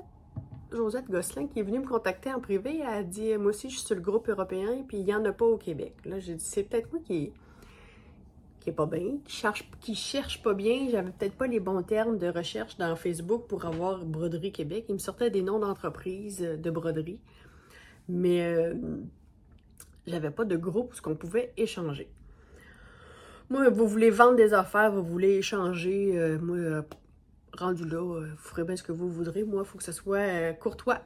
[SPEAKER 1] Gosselin qui est venue me contacter en privé. Elle a dit, moi aussi, je suis sur le groupe européen, puis il n'y en a pas au Québec. Là, j'ai dit, c'est peut-être moi qui est pas bien, qui cherche pas bien. J'avais peut-être pas les bons termes de recherche dans Facebook pour avoir Broderie Québec. Il me sortait des noms d'entreprises de broderie, mais j'avais pas de groupe où on pouvait échanger. Moi, vous voulez vendre des affaires, vous voulez échanger, moi, rendu là, vous ferez bien ce que vous voudrez. Moi, il faut que ce soit courtois.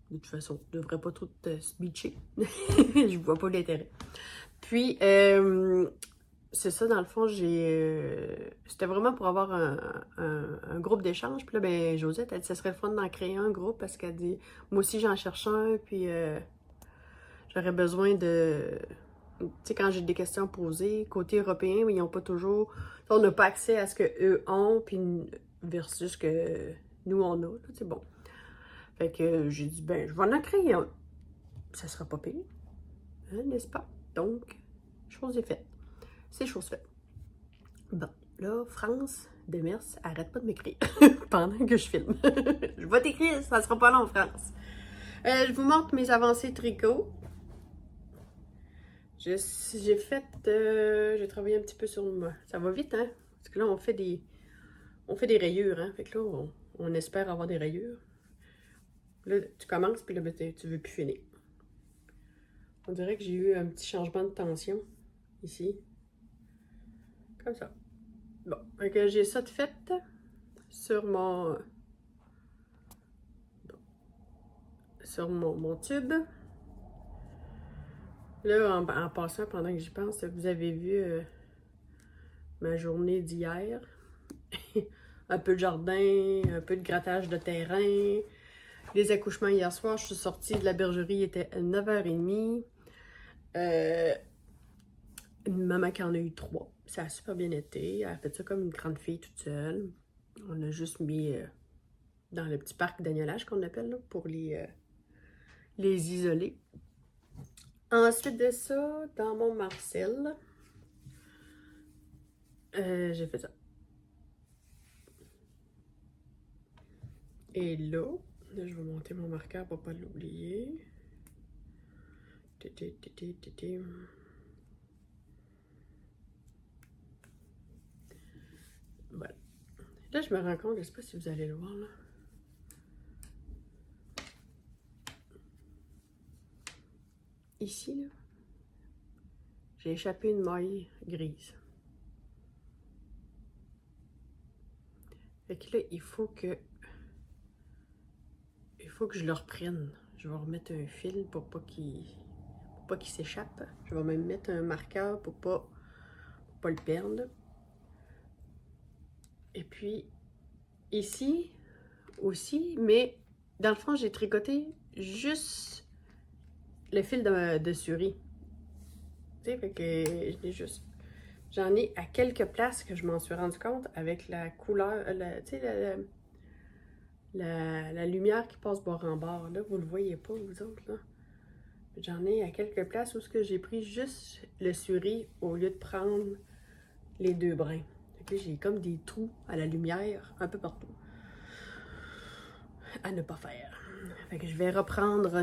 [SPEAKER 1] De toute façon, je devrais pas trop se bitcher. Je vois pas l'intérêt. Puis, c'est ça, dans le fond, c'était vraiment pour avoir un groupe d'échange. Puis là, Josette, elle dit, ça serait le fun d'en créer un groupe parce qu'elle dit, moi aussi, j'en cherche un, puis j'aurais besoin de... Tu sais, quand j'ai des questions posées, côté européen, ils n'ont pas toujours... On n'a pas accès à ce qu'eux ont, puis versus ce que nous, on a. C'est bon. Fait que j'ai dit, je vais en créer un. Ça sera pas pire, hein, n'est-ce pas? Donc, chose est faite. C'est chose faite. Bon, là, France Demers, arrête pas de m'écrire pendant que je filme. Je vais t'écrire, ça sera pas long, France. Je vous montre mes avancées tricot. J'ai fait... j'ai travaillé un petit peu sur moi. Ça va vite, hein? Parce que là, on fait des rayures, hein? Fait que là, on espère avoir des rayures. Là, tu commences, puis là, ben, tu veux plus finir. On dirait que j'ai eu un petit changement de tension, ici. Comme ça. Bon, fait que j'ai ça de fait sur mon tube. Là, en passant, pendant que j'y pense, vous avez vu ma journée d'hier. Un peu de jardin, un peu de grattage de terrain. Les accouchements hier soir, je suis sortie de la bergerie, il était 9h30. Une maman qui en a eu 3. Ça a super bien été. Elle a fait ça comme une grande fille toute seule. On a juste mis dans le petit parc d'agnolage qu'on appelle là, pour les isoler. Ensuite de ça, dans mon Marcel, j'ai fait ça. Et là, je vais monter mon marqueur pour pas l'oublier. Voilà. Là, je me rends compte, je sais pas si vous allez le voir là. Ici, là, j'ai échappé une maille grise. Fait que là, il faut que je le reprenne. Je vais remettre un fil pour pas qu'il s'échappe. Je vais même mettre un marqueur pour pas le perdre. Et puis, ici aussi, mais dans le fond, j'ai tricoté juste le fil de souris. Tu sais, fait que j'en ai à quelques places que je m'en suis rendu compte avec la couleur, tu sais, la lumière qui passe bord en bord. Là, vous le voyez pas, vous autres, là. J'en ai à quelques places où j'ai pris juste le souris au lieu de prendre les 2 brins. J'ai comme des trous à la lumière un peu partout. À ne pas faire. Fait que je vais reprendre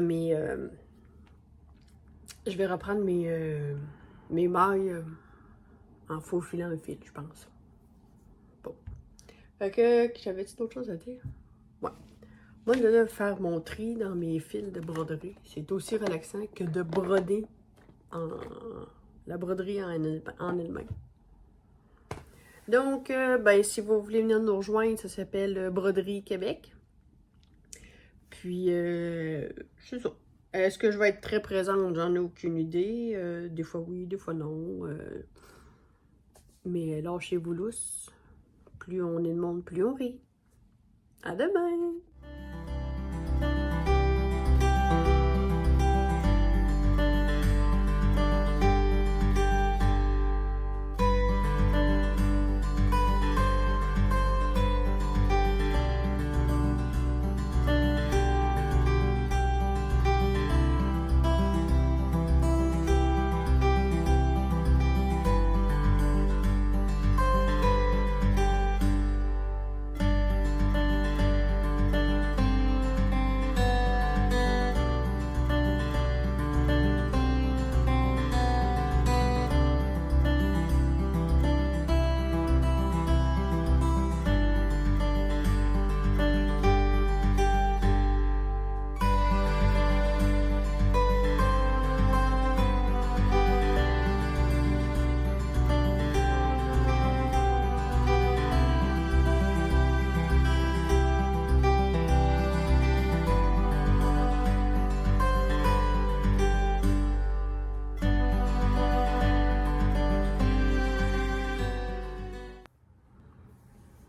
[SPEAKER 1] mes mailles en faufilant le fil, je pense. Bon. Fait que j'avais-tu d'autres choses à dire? Ouais. Moi, de faire mon tri dans mes fils de broderie, c'est aussi relaxant que de broder la broderie en elle-même. Donc, ben, si vous voulez venir nous rejoindre, ça s'appelle Broderie Québec. Puis, c'est ça. Est-ce que je vais être très présente? J'en ai aucune idée. Des fois oui, des fois non. Mais lâchez-vous lousse. Plus on est de monde, plus on rit. À demain!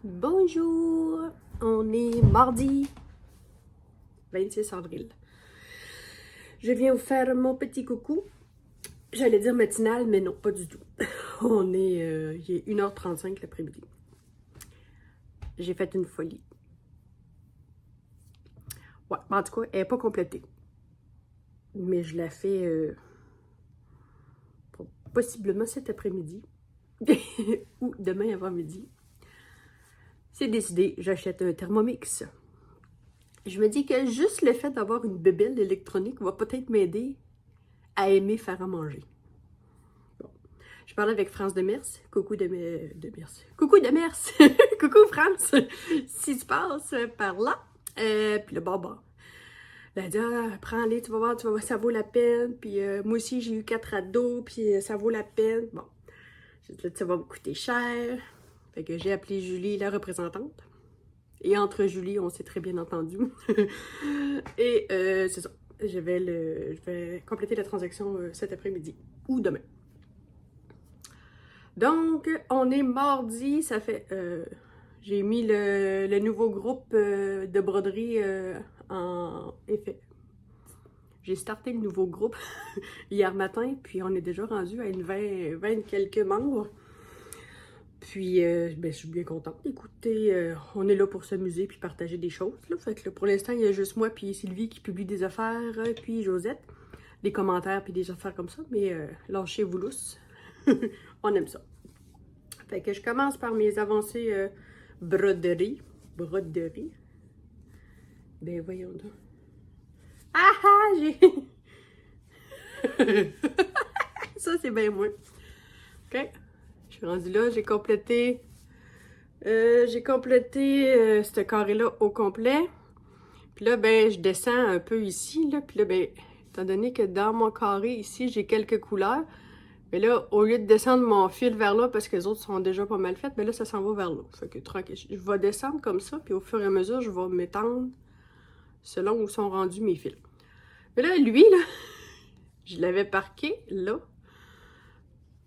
[SPEAKER 1] Bonjour! On est mardi 26 avril. Je viens vous faire mon petit coucou. J'allais dire matinal, mais non, pas du tout. Il est 1h35 l'après-midi. J'ai fait une folie. Ouais, en tout cas, elle n'est pas complétée. Mais je la fais possiblement cet après-midi. Ou demain avant-midi. C'est décidé, j'achète un Thermomix. Je me dis que juste le fait d'avoir une bébelle électronique va peut-être m'aider à aimer faire à manger. Je parlais avec France Demers. Coucou Demers. Coucou Demers. Coucou France. Si tu passes par là. Puis là, bon. Elle a dit, ah, prends-les, tu vas voir, ça vaut la peine. Puis moi aussi, j'ai eu 4 ados, puis ça vaut la peine. Bon, j'ai dit, là, ça va me coûter cher. Fait que j'ai appelé Julie, la représentante. Et entre Julie, on s'est très bien entendu. Et c'est ça. Je vais compléter la transaction cet après-midi ou demain. Donc, on est mardi, ça fait... j'ai mis le nouveau groupe de broderie en effet. J'ai starté le nouveau groupe hier matin, puis on est déjà rendu à une 20 quelques membres. Puis, ben, je suis bien contente. Écoutez, on est là pour s'amuser puis partager des choses. Là. Fait que là, pour l'instant, il y a juste moi puis Sylvie qui publie des affaires, puis Josette, des commentaires puis des affaires comme ça. Mais lâchez-vous lousse. On aime ça. Fait que je commence par mes avancées broderie. Broderie. Ben voyons donc. Ah ah, j'ai... Ça, c'est bien moi. OK. Je suis rendue là, j'ai complété ce carré-là au complet. Puis là, ben, je descends un peu ici, là. Puis là, ben, étant donné que dans mon carré ici, j'ai quelques couleurs, mais là, au lieu de descendre mon fil vers là, parce que les autres sont déjà pas mal faites, ben là, ça s'en va vers là. Fait que tranquille, je vais descendre comme ça, puis au fur et à mesure, je vais m'étendre selon où sont rendus mes fils. Mais là, lui, là, je l'avais parqué là.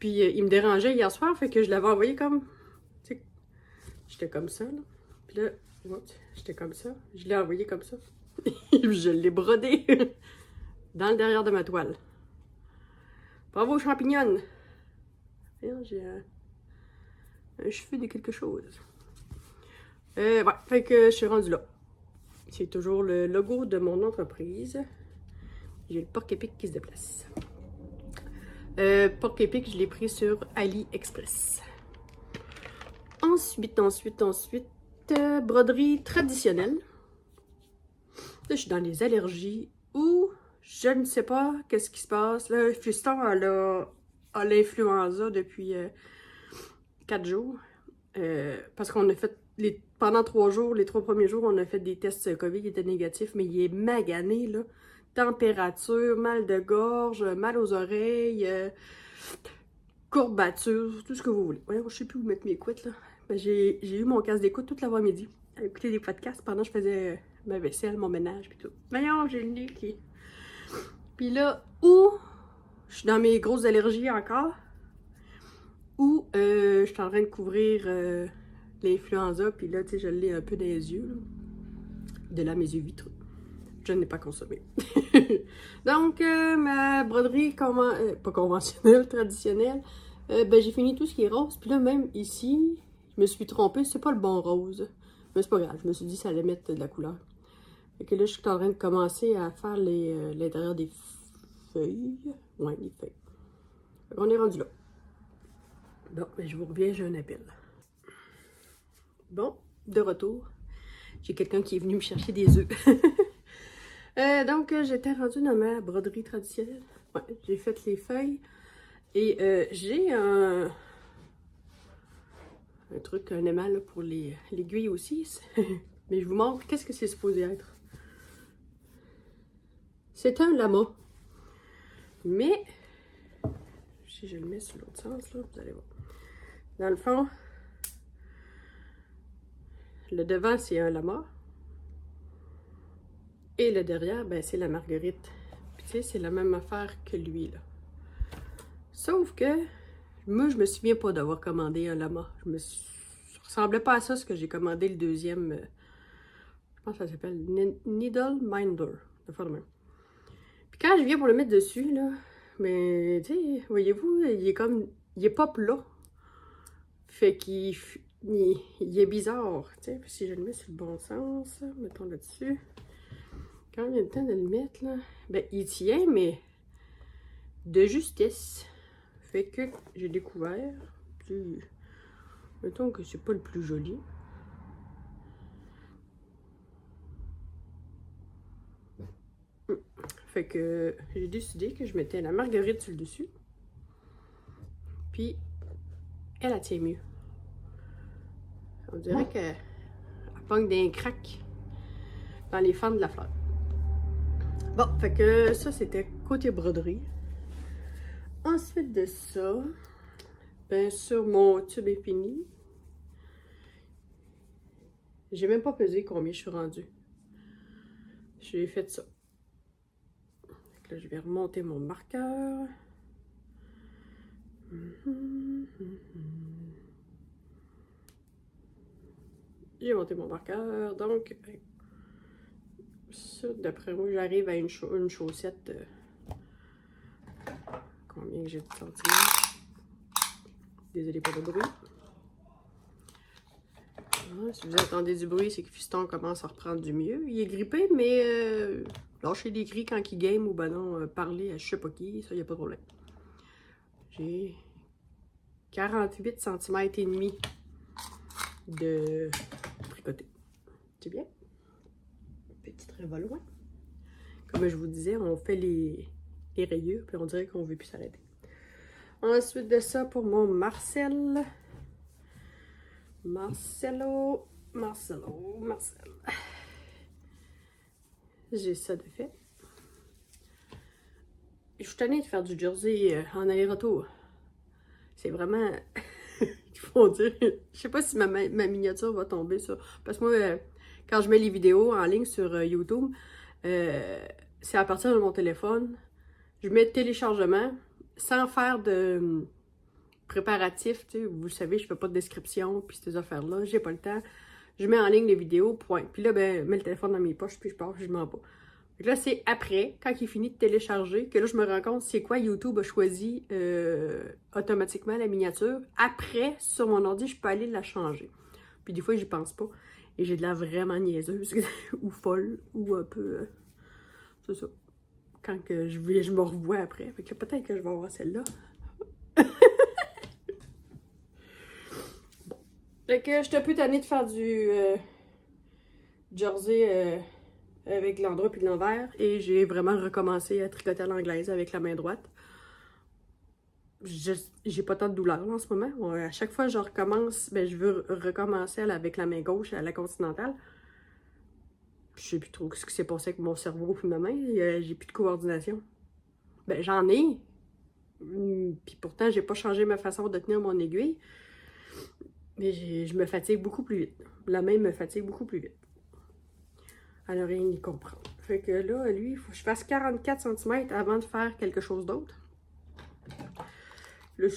[SPEAKER 1] Puis il me dérangeait hier soir, fait que je l'avais envoyé comme... Tu sais, j'étais comme ça, là. Puis là, j'étais comme ça. Je l'ai envoyé comme ça. Je l'ai brodé dans le derrière de ma toile. Bravo, champignonne! J'ai un cheveu de quelque chose. Ouais, fait que je suis rendue là. C'est toujours le logo de mon entreprise. J'ai le porc-épic qui se déplace. Porc-épic, je l'ai pris sur AliExpress. Ensuite, broderie traditionnelle. Là, je suis dans les allergies ou je ne sais pas qu'est-ce qui se passe. Là, Fiston a l'influenza depuis 4 jours. Parce qu'on a fait, pendant 3 jours, les 3 premiers jours, on a fait des tests COVID, il était négatif, mais il est magané, là. Température, mal de gorge, mal aux oreilles, courbature, tout ce que vous voulez. Voyons, je sais plus où mettre mes couettes, là. Ben, j'ai eu mon casque d'écoute toute l'avant-midi à écouter des podcasts pendant que je faisais ma vaisselle, mon ménage, puis tout. Voyons, j'ai le nez qui... Puis là, où je suis dans mes grosses allergies encore, ou je suis en train de couvrir l'influenza, puis là, tu sais, je l'ai un peu dans les yeux, là. De là, mes yeux vitreux. Je n'ai pas consommé. Donc, ma broderie pas conventionnelle, traditionnelle, ben, j'ai fini tout ce qui est rose. Puis là, même ici, je me suis trompée, c'est pas le bon rose. Mais c'est pas grave, je me suis dit que ça allait mettre de la couleur. Fait que là, je suis en train de commencer à faire l'intérieur des feuilles. Ouais, les feuilles. Fait qu'on est rendu là. Bon, ben, je vous reviens, j'ai un appel. Bon, de retour. J'ai quelqu'un qui est venu me chercher des œufs. Donc, j'étais rendue dans ma broderie traditionnelle. Ouais, j'ai fait les feuilles. Et j'ai un truc, un aimant là, pour l'aiguille aussi. Mais je vous montre qu'est-ce que c'est supposé être. C'est un lama. Mais, si je le mets sur l'autre sens, là, vous allez voir. Dans le fond, le devant, c'est un lama. Et le derrière, ben, c'est la marguerite. Puis tu sais, c'est la même affaire que lui, là. Sauf que, moi, je me souviens pas d'avoir commandé un lama. Ça ressemblait pas à ça, ce que j'ai commandé le deuxième. Je pense que ça s'appelle Needle Minder. De faire de même. Puis quand je viens pour le mettre dessus, là, mais tu sais, voyez-vous, il est pas plat. Fait qu'il est bizarre, tu sais. Puis si je le mets sur le bon sens, là, mettons là-dessus. Quand il y a le temps de le mettre, là, ben, il tient, mais de justesse. Fait que j'ai découvert, puis, mettons que c'est pas le plus joli. Fait que j'ai décidé que je mettais la marguerite sur le dessus. Puis, elle tient mieux. On dirait qu'elle pogne des craques dans les fentes de la fleur. Bon, fait que ça, c'était côté broderie. Ensuite de ça, bien sûr, mon tube est fini. J'ai même pas pesé combien je suis rendue. J'ai fait ça. Donc là, je vais remonter mon marqueur. J'ai monté mon marqueur. Donc, ça, d'après moi, j'arrive à une chaussette. Combien que j'ai de centimètres? Désolé pour le bruit. Ah, si vous entendez du bruit, c'est que Fiston commence à reprendre du mieux. Il est grippé, mais lâcher des cris quand il game ou ben non, parler à je sais pas qui, ça, y a pas de problème. J'ai 48 cm et demi de tricoté. C'est bien? Petit revolut. Comme je vous disais, on fait les rayures, puis on dirait qu'on veut plus s'arrêter. Ensuite de ça, pour mon Marcel. Marcel. J'ai ça de fait. Je suis tannée de faire du jersey en aller-retour. C'est vraiment... Il faut dire... Je sais pas si ma miniature va tomber ça. Parce que moi, quand je mets les vidéos en ligne sur YouTube, c'est à partir de mon téléphone. Je mets téléchargement sans faire de préparatif. Tu sais, vous le savez, je fais pas de description puis ces affaires-là. J'ai pas le temps. Je mets en ligne les vidéos, point. Puis là, ben, je mets le téléphone dans mes poches, puis je pars, puis je m'en vais. Donc là, c'est après, quand il finit de télécharger, que là, je me rends compte c'est quoi YouTube a choisi automatiquement la miniature. Après, sur mon ordi, je peux aller la changer. Puis des fois, j'y pense pas. Et j'ai de la vraiment niaiseuse, ou folle, ou un peu... c'est ça. Quand que je me revois après. Fait que peut-être que je vais avoir celle-là. Bon. Fait que j'étais un peu tannée de faire du jersey avec l'endroit puis l'envers. Et j'ai vraiment recommencé à tricoter à l'anglaise avec la main droite. J'ai pas tant de douleur là, en ce moment. À chaque fois que je recommence, ben, je veux recommencer avec la main gauche à la continentale. Je sais plus trop ce qui s'est passé avec mon cerveau et ma main. J'ai plus de coordination. Ben, j'en ai. Puis pourtant, j'ai pas changé ma façon de tenir mon aiguille. Mais je me fatigue beaucoup plus vite. La main me fatigue beaucoup plus vite. Alors, rien y comprendre. Fait que là, lui, il faut que je fasse 44 cm avant de faire quelque chose d'autre. Là,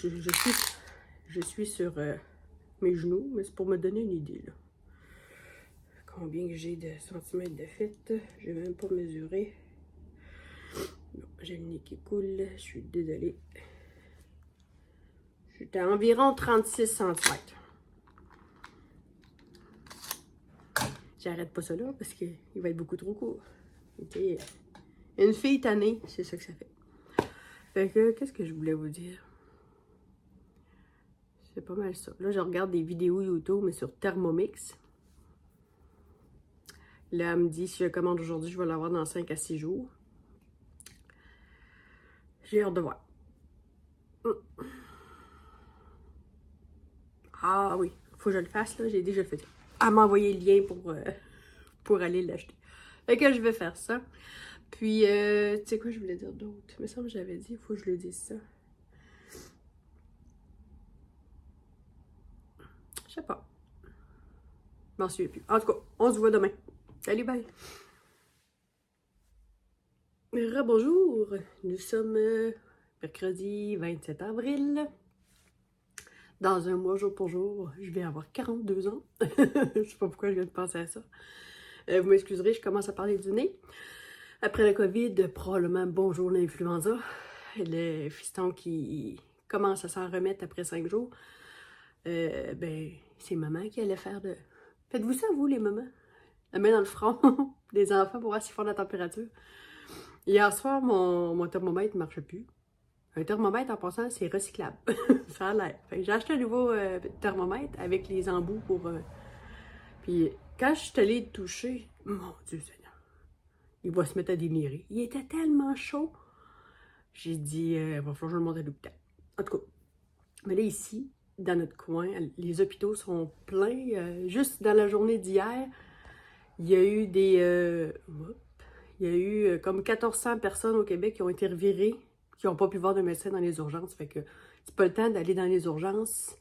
[SPEAKER 1] je suis sur mes genoux, mais c'est pour me donner une idée, là. Combien que j'ai de centimètres de fête? Je vais même pas mesurer. Non, j'ai le nez qui coule, je suis désolée. J'étais à environ 36 cm. J'arrête pas ça là parce qu'il va être beaucoup trop court. Okay. Une fille tannée, c'est ça que ça fait. Fait que, qu'est-ce que je voulais vous dire? C'est pas mal ça. Là, je regarde des vidéos YouTube, mais sur Thermomix. Là, elle me dit, si je commande aujourd'hui, je vais l'avoir dans 5 à 6 jours. J'ai hâte de voir. Ah oui, faut que je le fasse, là. J'ai dit, je le fais. Elle m'a envoyé le lien pour aller l'acheter. Fait que je vais faire ça. Puis, tu sais quoi, je voulais dire d'autre? Il me semble que j'avais dit, il faut que je le dise ça. Je sais pas. Je m'en souviens plus. En tout cas, on se voit demain. Salut, bye! Rebonjour! Nous sommes mercredi 27 avril. Dans un mois, jour pour jour, je vais avoir 42 ans. Je sais pas pourquoi je viens de penser à ça. Vous m'excuserez, je commence à parler du nez. Après le COVID, probablement bonjour l'influenza. Le fiston qui commence à s'en remettre après 5 jours. Ben, c'est maman qui allait faire de... Faites-vous ça, vous, les mamans? La main dans le front des enfants pour voir s'ils font la température. Hier soir, mon thermomètre ne marchait plus. Un thermomètre, en passant, c'est recyclable. Ça a l'air. J'ai acheté un nouveau thermomètre avec les embouts pour... Puis quand je suis allée toucher, mon Dieu Seigneur, il va se mettre à délirer. Il était tellement chaud. J'ai dit, il va falloir que je le monte à l'hôpital. En tout cas, Mais là, ici, dans notre coin, les hôpitaux sont pleins. Juste dans la journée d'hier, il y a eu comme 1400 personnes au Québec qui ont été revirées, qui n'ont pas pu voir de médecin dans les urgences. Fait que c'est pas le temps d'aller dans les urgences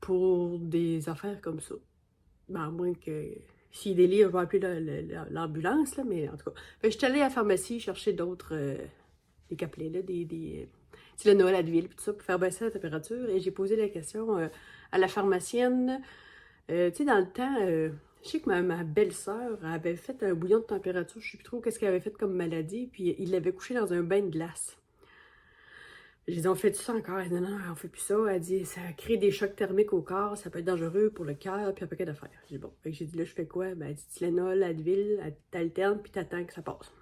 [SPEAKER 1] pour des affaires comme ça. Ben, à moins que s'il délire, je vais appeler l'ambulance, là, mais en tout cas. Fait que je suis allée à la pharmacie chercher d'autres, des capelets, là, des Tylenol, Advil, puis tout ça, pour faire baisser la température. Et j'ai posé la question à la pharmacienne. Tu sais, dans le temps, je sais que ma belle-sœur avait fait un bouillon de température, je sais plus trop qu'est-ce qu'elle avait fait comme maladie, puis il l'avait couché dans un bain de glace. J'ai dit, on fait ça encore? Elle dit, non, on fait plus ça. Elle dit, ça crée des chocs thermiques au corps, ça peut être dangereux pour le cœur, puis un paquet d'affaires. J'ai dit, bon. Fait que j'ai dit, là, je fais quoi? Ben, elle dit, Tylenol, Advil, t'alternes, puis t'attends que ça passe.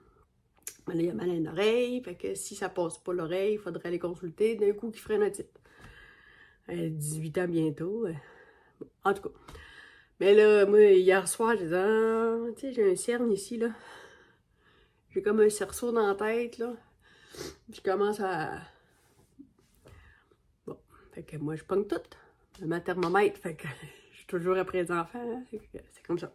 [SPEAKER 1] Ben là, il y a mal à une oreille, fait que si ça passe pas l'oreille, il faudrait aller consulter d'un coup qui ferait une otite. Elle a 18 ans bientôt. Bon, en tout cas. Mais là, moi, hier soir, j'ai dit, ah, tu sais, j'ai un cerne ici, là. J'ai comme un cerceau dans la tête, là. Je commence à... Bon, fait que moi, je pogne tout. Ma thermomètre, fait que je suis toujours après les enfants, hein, c'est comme ça.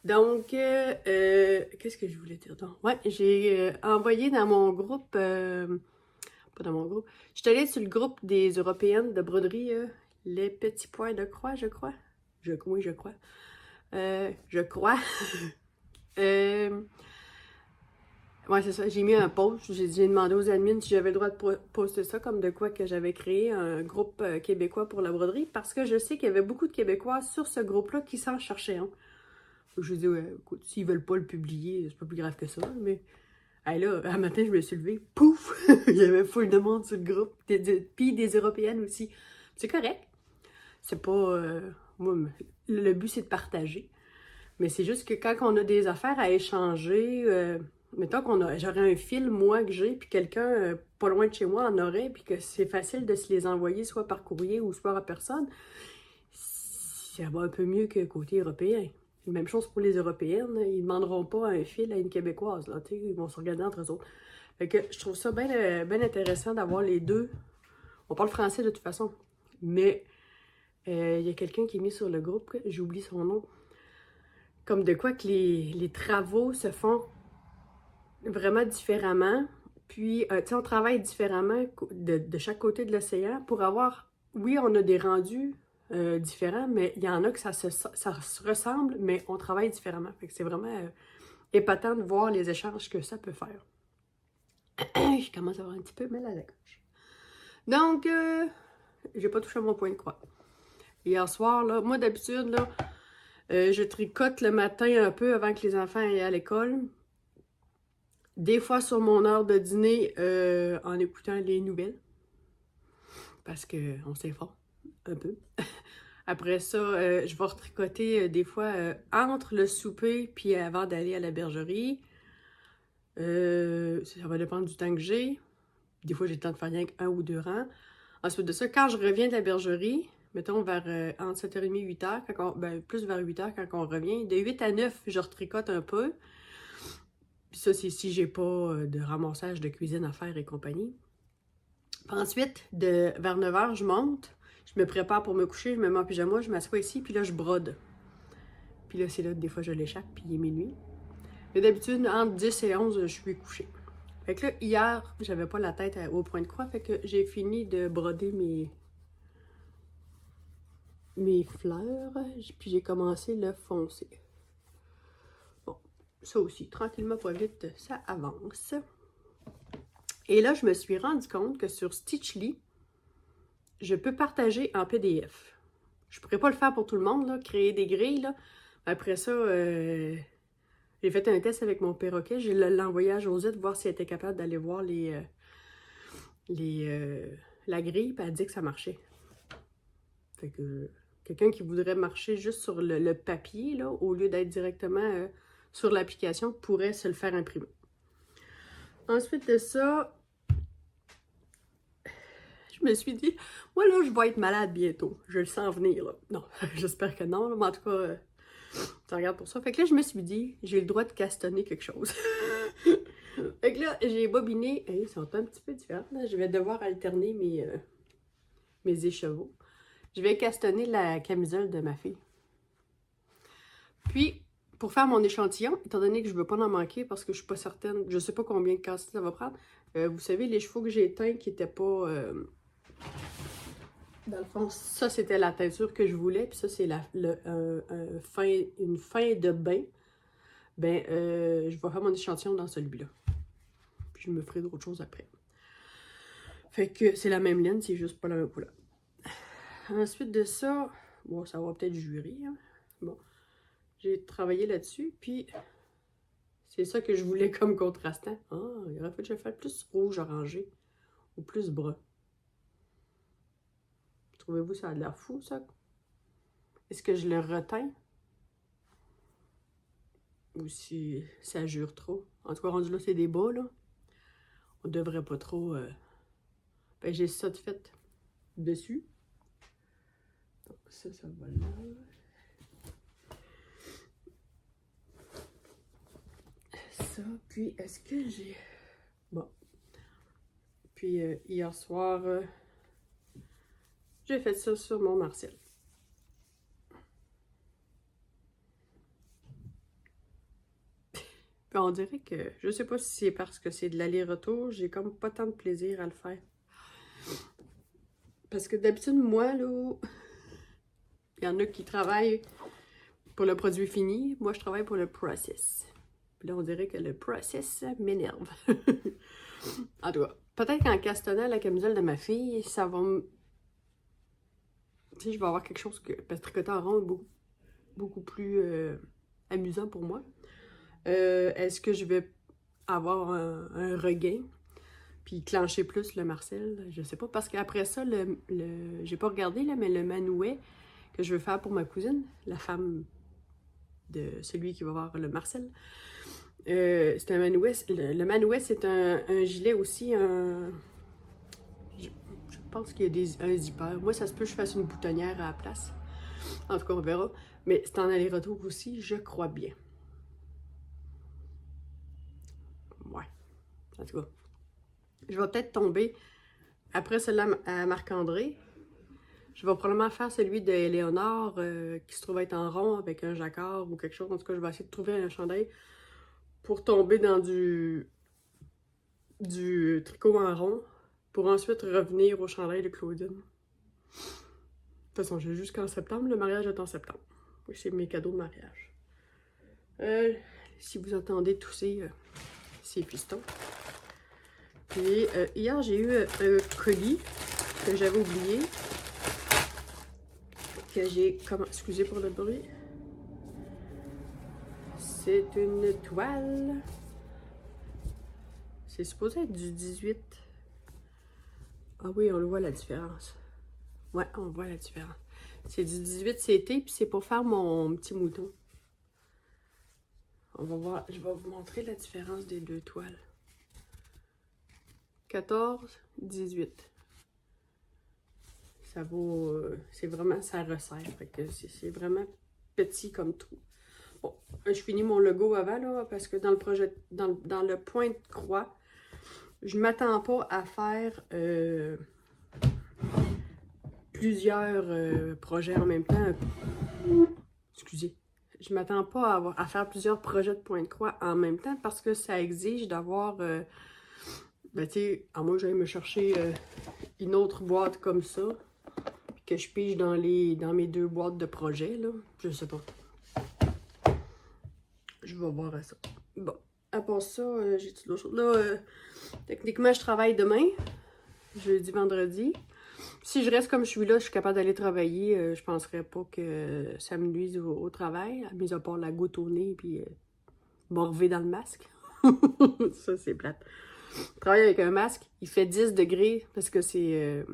[SPEAKER 1] Donc, qu'est-ce que je voulais dire? Donc, ouais, j'ai envoyé dans mon groupe, pas dans mon groupe, je suis allée sur le groupe des Européennes de broderie, les petits points de croix, je crois. Oui, je crois. Je crois. Ouais, c'est ça. J'ai mis un post. J'ai demandé aux admins si j'avais le droit de poster ça, comme de quoi que j'avais créé un groupe québécois pour la broderie, parce que je sais qu'il y avait beaucoup de Québécois sur ce groupe-là qui s'en cherchaient un. Je lui ai dit, ouais, écoute, s'ils veulent pas le publier, c'est pas plus grave que ça, mais... Hey, là, un matin, je me suis levée, pouf! Il y avait full de monde sur le groupe, puis des Européennes aussi. C'est correct. C'est pas... moi, le but, c'est de partager. Mais c'est juste que quand on a des affaires à échanger... mettons j'aurais un fil, moi, que j'ai, puis quelqu'un pas loin de chez moi en aurait, puis que c'est facile de se les envoyer soit par courrier ou soit à personne, ça va un peu mieux que côté européen. Même chose pour les Européennes, ils ne demanderont pas un fil à une Québécoise, là, ils vont se regarder entre eux autres. Fait que je trouve ça bien intéressant d'avoir les deux. On parle français de toute façon, mais il y a quelqu'un qui est mis sur le groupe, j'oublie son nom, comme de quoi que les travaux se font vraiment différemment. Puis, tu sais, on travaille différemment de chaque côté de l'océan pour avoir... Oui, on a des rendus différents, mais il y en a que ça se ressemble, mais on travaille différemment. Fait que c'est vraiment épatant de voir les échanges que ça peut faire. Je commence à avoir un petit peu mal à la gorge. Donc, j'ai pas touché à mon point de croix. Hier soir, là, moi d'habitude, là, je tricote le matin un peu avant que les enfants aillent à l'école. Des fois sur mon heure de dîner en écoutant les nouvelles. Parce qu'on s'informe un peu. Après ça, je vais retricoter des fois entre le souper puis avant d'aller à la bergerie. Ça va dépendre du temps que j'ai. Des fois, j'ai le temps de faire rien qu'un ou deux rangs. Ensuite de ça, quand je reviens de la bergerie, mettons vers entre 7h30 et 8h, plus vers 8h quand on revient, de 8 à 9, je retricote un peu. Puis ça, c'est si j'ai pas de ramassage de cuisine à faire et compagnie. Puis ensuite, vers 9h, je monte, je me prépare pour me coucher, je me mets en pyjama, je m'assois ici, puis là, je brode. Puis là, c'est là, des fois, je l'échappe, puis il est minuit. Mais d'habitude, entre 10 et 11, je suis couchée. Fait que là, hier, j'avais pas la tête au point de croix, fait que j'ai fini de broder mes fleurs, puis j'ai commencé le foncé. Bon, ça aussi, tranquillement, pas vite, ça avance. Et là, je me suis rendu compte que sur Stitchly, je peux partager en PDF. Je pourrais pas le faire pour tout le monde, là, créer des grilles, là. Après ça, j'ai fait un test avec mon perroquet. Je l'ai envoyé à Josette voir si elle était capable d'aller voir la grille, puis elle a dit que ça marchait. Fait que quelqu'un qui voudrait marcher juste sur le papier, là, au lieu d'être directement sur l'application, pourrait se le faire imprimer. Ensuite de ça, je me suis dit, moi là, je vais être malade bientôt. Je le sens venir, là. Non, j'espère que non, là, mais en tout cas, tu regardes pour ça. Fait que là, je me suis dit, j'ai le droit de castonner quelque chose. Fait que là, j'ai bobiné. Ils sont un petit peu différents. Là. Je vais devoir alterner mes écheveaux. Je vais castonner la camisole de ma fille. Puis, pour faire mon échantillon, étant donné que je ne veux pas en manquer parce que je suis pas certaine, je sais pas combien de quantité ça va prendre. Vous savez, les chevaux que j'ai teints qui n'étaient pas... dans le fond, ça c'était la teinture que je voulais. Puis ça, c'est une fin de bain. Ben, je vais faire mon échantillon dans celui-là. Puis je me ferai d'autres choses après. Fait que c'est la même laine, c'est juste pas la même couleur. Ensuite de ça, bon, ça va peut-être jurer. Hein. Bon, j'ai travaillé là-dessus, puis c'est ça que je voulais comme contrastant. Ah, il aurait fallu que je fasse plus rouge orangé ou plus brun. Trouvez-vous ça a l'air fou, ça? Est-ce que je le reteins? Ou si ça jure trop? En tout cas, rendu là, c'est des bas, là. On devrait pas trop... Ben, j'ai ça de fait dessus. Donc, ça va là. Ça, puis est-ce que j'ai... Bon. Puis hier soir, j'ai fait ça sur mon Marcel. Puis on dirait que, je sais pas si c'est parce que c'est de l'aller-retour, j'ai comme pas tant de plaisir à le faire. Parce que d'habitude, moi, là, il y en a qui travaillent pour le produit fini. Moi, je travaille pour le process. Puis là, on dirait que le process m'énerve. En tout cas, peut-être qu'en castonnant la camisole de ma fille, ça va me... Tu sais, je vais avoir quelque chose que... Parce que tricoter en rond est beaucoup plus amusant pour moi. Est-ce que je vais avoir un regain? Puis clencher plus le Marcel? Je sais pas. Parce qu'après ça, j'ai pas regardé, là, mais le manouet que je veux faire pour ma cousine, la femme de celui qui va voir le Marcel, c'est un manouet. Le manouet, c'est un gilet aussi, je pense qu'il y a un zipper. Moi, ça se peut que je fasse une boutonnière à la place. En tout cas, on verra. Mais c'est en aller-retour aussi, je crois bien. Ouais. En tout cas, je vais peut-être tomber après celui-là à Marc-André. Je vais probablement faire celui de Léonard qui se trouve être en rond avec un jacquard ou quelque chose. En tout cas, je vais essayer de trouver un chandail pour tomber dans du tricot en rond pour ensuite revenir au chandail de Claudine. De toute façon, j'ai jusqu'en septembre. Le mariage est en septembre. Oui, c'est mes cadeaux de mariage. Si vous entendez tousser ces pistons. Puis hier, j'ai eu un colis que j'avais oublié. Que j'ai... Excusez pour le bruit. C'est une toile. C'est supposé être du 18. Ah oui, on le voit la différence. Ouais, on voit la différence. C'est du 18 CT, puis c'est pour faire mon petit mouton. On va voir, je vais vous montrer la différence des deux toiles. 14, 18. Ça vaut... c'est vraiment, ça resserre. Fait que c'est vraiment petit comme trou. Bon, je finis mon logo avant, là, parce que dans le projet, dans le point de croix, je m'attends pas à faire plusieurs projets en même temps. Excusez. Je m'attends pas à faire plusieurs projets de point de croix en même temps parce que ça exige d'avoir... ben, tu sais, à moins que j'aille me chercher une autre boîte comme ça, puis que je pige dans mes deux boîtes de projets, là. Je sais pas. Je vais voir à ça. Bon, à part ça, j'ai-tu d'autres choses? Là, techniquement, je travaille demain, jeudi, vendredi. Si je reste comme je suis là, je suis capable d'aller travailler. Je penserais pas que ça me nuise au travail, mis à part la goutte au nez puis morver dans le masque. Ça, c'est plate. Je travaille avec un masque, il fait 10 degrés parce que c'est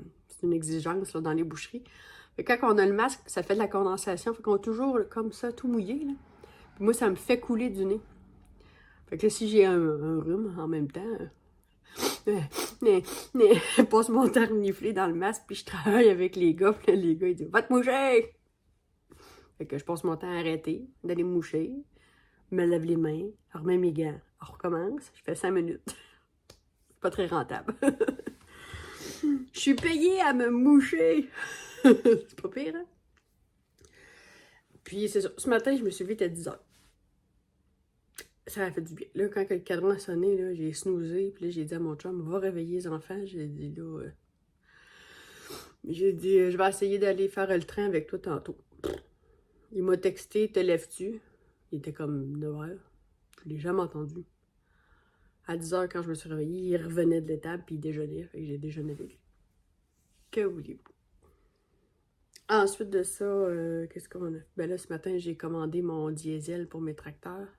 [SPEAKER 1] une exigence là, dans les boucheries. Mais quand on a le masque, ça fait de la condensation. Fait qu'on est toujours comme ça, tout mouillé. Là. Puis moi, ça me fait couler du nez. Fait que là, si j'ai un rhume en même temps, je passe mon temps à renifler dans le masque, puis je travaille avec les gars. Puis là, les gars, ils disent « Va te moucher! » Fait que je passe mon temps à arrêter, d'aller me moucher, me lave les mains, remets mes gants, On recommence, je fais 5 minutes. Pas très rentable. Je suis payée à me moucher. C'est pas pire, hein? Puis c'est ça. Ce matin, je me suis vite à 10h. Ça a fait du bien. Là, quand le cadran a sonné, là, j'ai snoozé. Puis là, j'ai dit à mon chum, va réveiller les enfants. J'ai dit là... J'ai dit, je vais essayer d'aller faire le train avec toi tantôt. Il m'a texté, te lèves-tu? Il était comme 9h. Je l'ai jamais entendu. À 10h, quand je me suis réveillée, il revenait de l'étable puis il déjeunait. Fait que j'ai déjeuné avec lui. Que voulez-vous? Ensuite de ça, qu'est-ce qu'on a? Ben là, ce matin, j'ai commandé mon diesel pour mes tracteurs.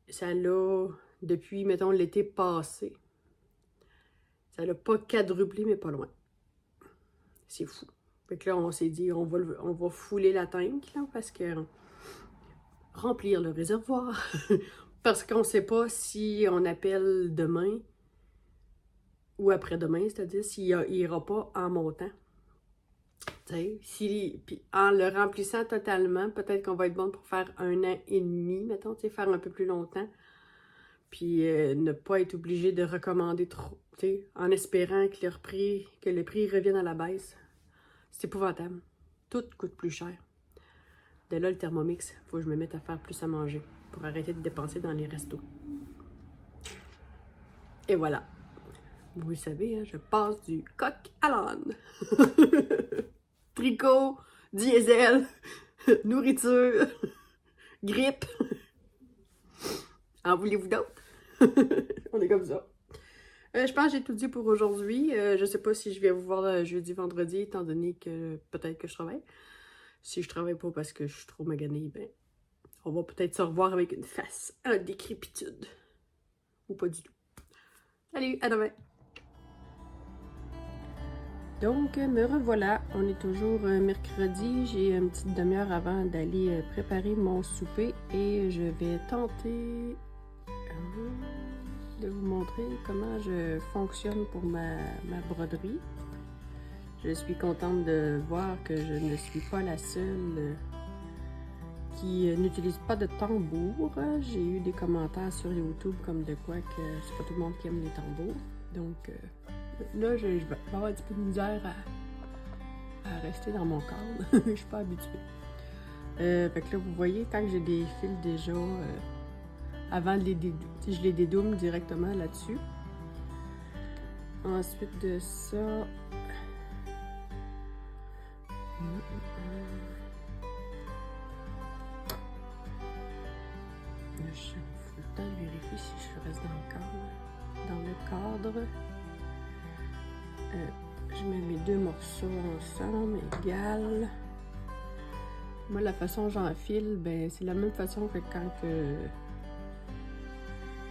[SPEAKER 1] Ça l'a, depuis, mettons, l'été passé, ça l'a pas quadruplé, mais pas loin. C'est fou. Fait que là, on s'est dit, on va fouler la tank, là, parce que... Remplir le réservoir. Parce qu'on sait pas si on appelle demain ou après-demain, c'est-à-dire s'il ira pas en montant. Puis en le remplissant totalement, peut-être qu'on va être bon pour faire 1 an et demi, mettons, faire un peu plus longtemps. Puis ne pas être obligé de recommander trop, en espérant que le prix revienne à la baisse. C'est épouvantable. Tout coûte plus cher. De là, le Thermomix, il faut que je me mette à faire plus à manger pour arrêter de dépenser dans les restos. Et voilà. Vous le savez, hein, je passe du coq à l'âne. Tricot, diesel, nourriture, grippe. En voulez-vous d'autres? On est comme ça. Je pense que j'ai tout dit pour aujourd'hui. Je sais pas si je vais vous voir jeudi, vendredi, étant donné que peut-être que je travaille. Si je travaille pas parce que je suis trop maganée, ben, on va peut-être se revoir avec une face en décrépitude. Ou pas du tout. Salut, à demain! Donc, me revoilà. On est toujours mercredi. J'ai une petite demi-heure avant d'aller préparer mon souper et je vais tenter de vous montrer comment je fonctionne pour ma broderie. Je suis contente de voir que je ne suis pas la seule qui n'utilise pas de tambour. J'ai eu des commentaires sur YouTube comme de quoi que c'est pas tout le monde qui aime les tambours. Donc là, je vais avoir un petit peu de misère à rester dans mon cadre. Je suis pas habituée. Fait que là, vous voyez, quand j'ai des fils déjà, avant de les dédoumer, je les dédoume directement là-dessus. Ensuite de ça... Je fous le temps de vérifier si je reste dans le cadre. Je mets mes deux morceaux ensemble, égales. Moi, la façon dont j'enfile, ben, c'est la même façon que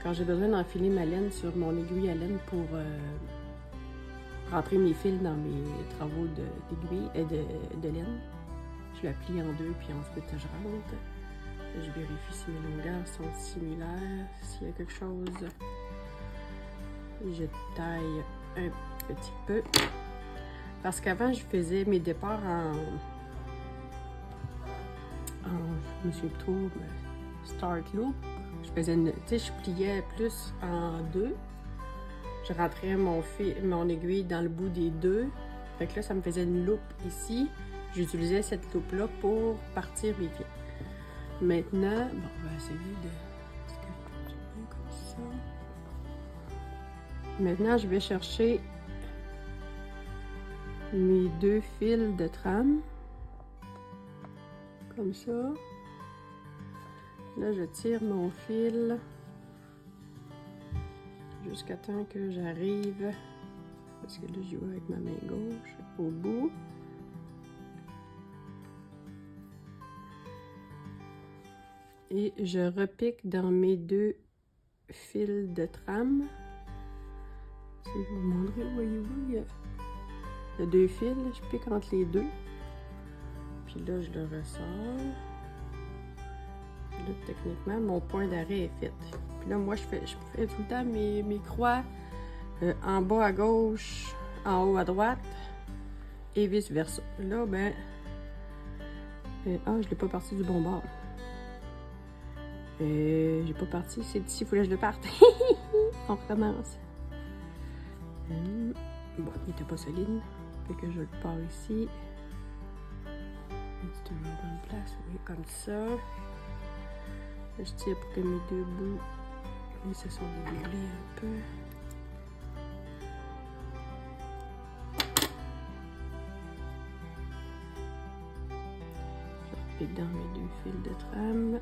[SPEAKER 1] quand j'ai besoin d'enfiler ma laine sur mon aiguille à laine pour rentrer mes fils dans mes travaux d'aiguille et de laine. Je la plie en deux, puis ensuite je rentre. Je vérifie si mes longueurs sont similaires, s'il y a quelque chose. Je taille un petit peu. Parce qu'avant, je faisais mes départs je me suis trop start loop. Je faisais je pliais plus en deux. Je rentrais mon aiguille dans le bout des deux. Fait que là, ça me faisait une loupe ici. J'utilisais cette loupe-là pour partir mes fils. Maintenant, bon, on va essayer de... Est-ce que je fais bien comme ça? Maintenant, je vais chercher mes deux fils de trame. Comme ça. Là, je tire mon fil jusqu'à temps que j'arrive, parce que là, je joue avec ma main gauche au bout. Et je repique dans mes deux fils de trame. Si je vous montrer, voyez-vous, il y a deux fils, je pique entre les deux. Puis là, je le ressors. Puis là, techniquement, mon point d'arrêt est fait. Puis là, moi, je fais tout le temps mes croix en bas à gauche, en haut à droite, et vice-versa. Là, ben... je l'ai pas parti du bon bord. J'ai pas parti, c'est d'ici, il faut que je le parte. On recommence. Bon, il était pas solide. Fait que je le pars ici. C'est toujours en bonne place, oui, comme ça. Je tire pour que mes deux bouts ils se sont déroulés un peu. Je repique dans mes deux fils de trame.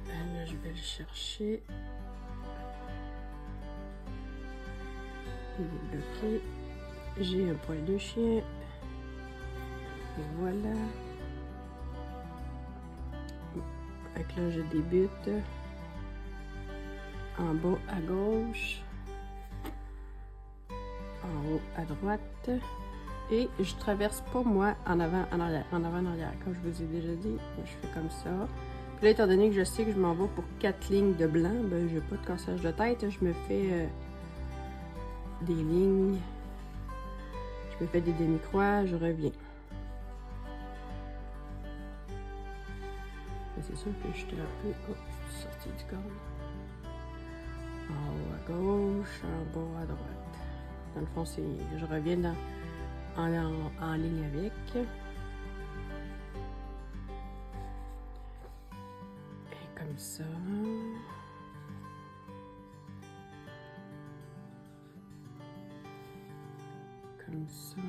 [SPEAKER 1] Là, je vais le chercher. Il est bloqué. J'ai un poil de chien. Et voilà. Fait que là, je débute en bas à gauche, en haut à droite, et je traverse pas moi en avant, en arrière, en avant, en arrière. Comme je vous ai déjà dit, je fais comme ça. Puis là, étant donné que je sais que je m'en vais pour 4 lignes de blanc, ben j'ai pas de cassage de tête, je me fais des lignes, je me fais des demi-croix, je reviens. C'est sûr que j'étais un peu... Oh, je suis sortie du corps. En haut à gauche, en bas à droite. Dans le fond, c'est... Je reviens en ligne avec. Et comme ça. Comme ça.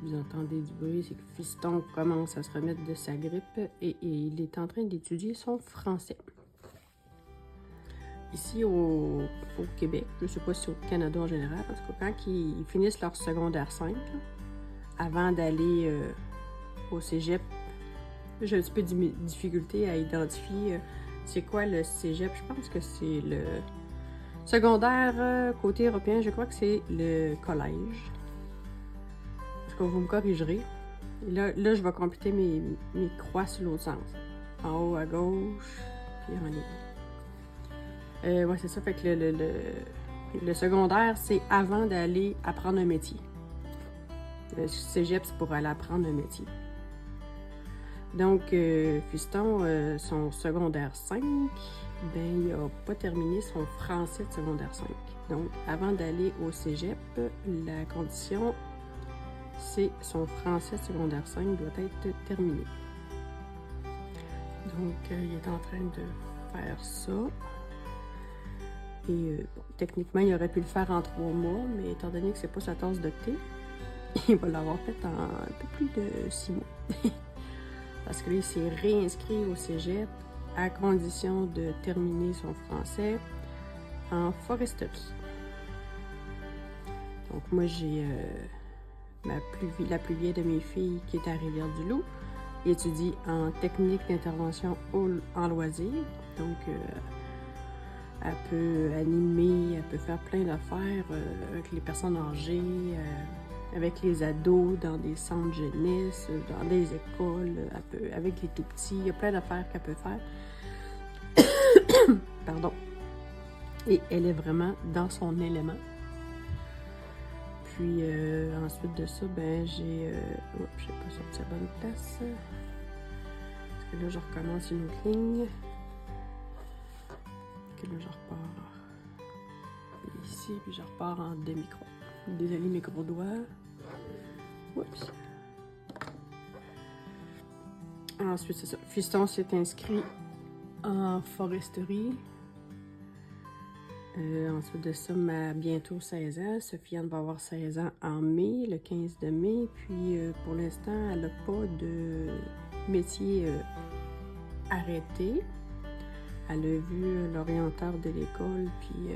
[SPEAKER 1] Vous entendez du bruit, c'est que Fiston commence à se remettre de sa grippe et il est en train d'étudier son français. Ici au Québec, je ne sais pas si au Canada en général, en tout cas quand ils finissent leur secondaire 5, là, avant d'aller au cégep, j'ai un petit peu de difficulté à identifier c'est quoi le cégep. Je pense que c'est le secondaire côté européen, je crois que c'est le collège. Vous me corrigerez. Et là, je vais compléter mes croix sur l'autre sens. En haut à gauche, puis en ligne. Ouais, c'est ça. Fait que le secondaire, c'est avant d'aller apprendre un métier. Le cégep, c'est pour aller apprendre un métier. Donc, Fiston, son secondaire 5, ben, il n'a pas terminé son français de secondaire 5. Donc, avant d'aller au cégep, la condition... c'est son français secondaire 5 doit être terminé. Donc, il est en train de faire ça. Et bon, techniquement, il aurait pu le faire en 3 mois, mais étant donné que c'est pas sa tasse de thé, il va l'avoir fait en un peu plus de 6 mois. Parce que là, il s'est réinscrit au cégep à condition de terminer son français en foresterie. Donc, moi, j'ai... la plus vieille de mes filles qui est à Rivière-du-Loup, étudie en technique d'intervention en loisirs. Donc, elle peut animer, elle peut faire plein d'affaires avec les personnes âgées, avec les ados, dans des centres jeunesse, dans des écoles, avec les tout-petits. Il y a plein d'affaires qu'elle peut faire. Pardon. Et elle est vraiment dans son élément. Puis ensuite de ça, ben j'ai... je n'ai pas sorti à bonne place. Parce que là, je recommence une autre ligne. Que là, je repars ici, puis je repars en demi-croix. Désolé mes gros doigts. Oups. Ensuite, c'est ça. Fiston s'est inscrit en foresterie. Ensuite de ça, bientôt 16 ans. Sofiane va avoir 16 ans en mai, le 15 de mai. Puis pour l'instant, elle n'a pas de métier arrêté. Elle a vu l'orienteur de l'école, puis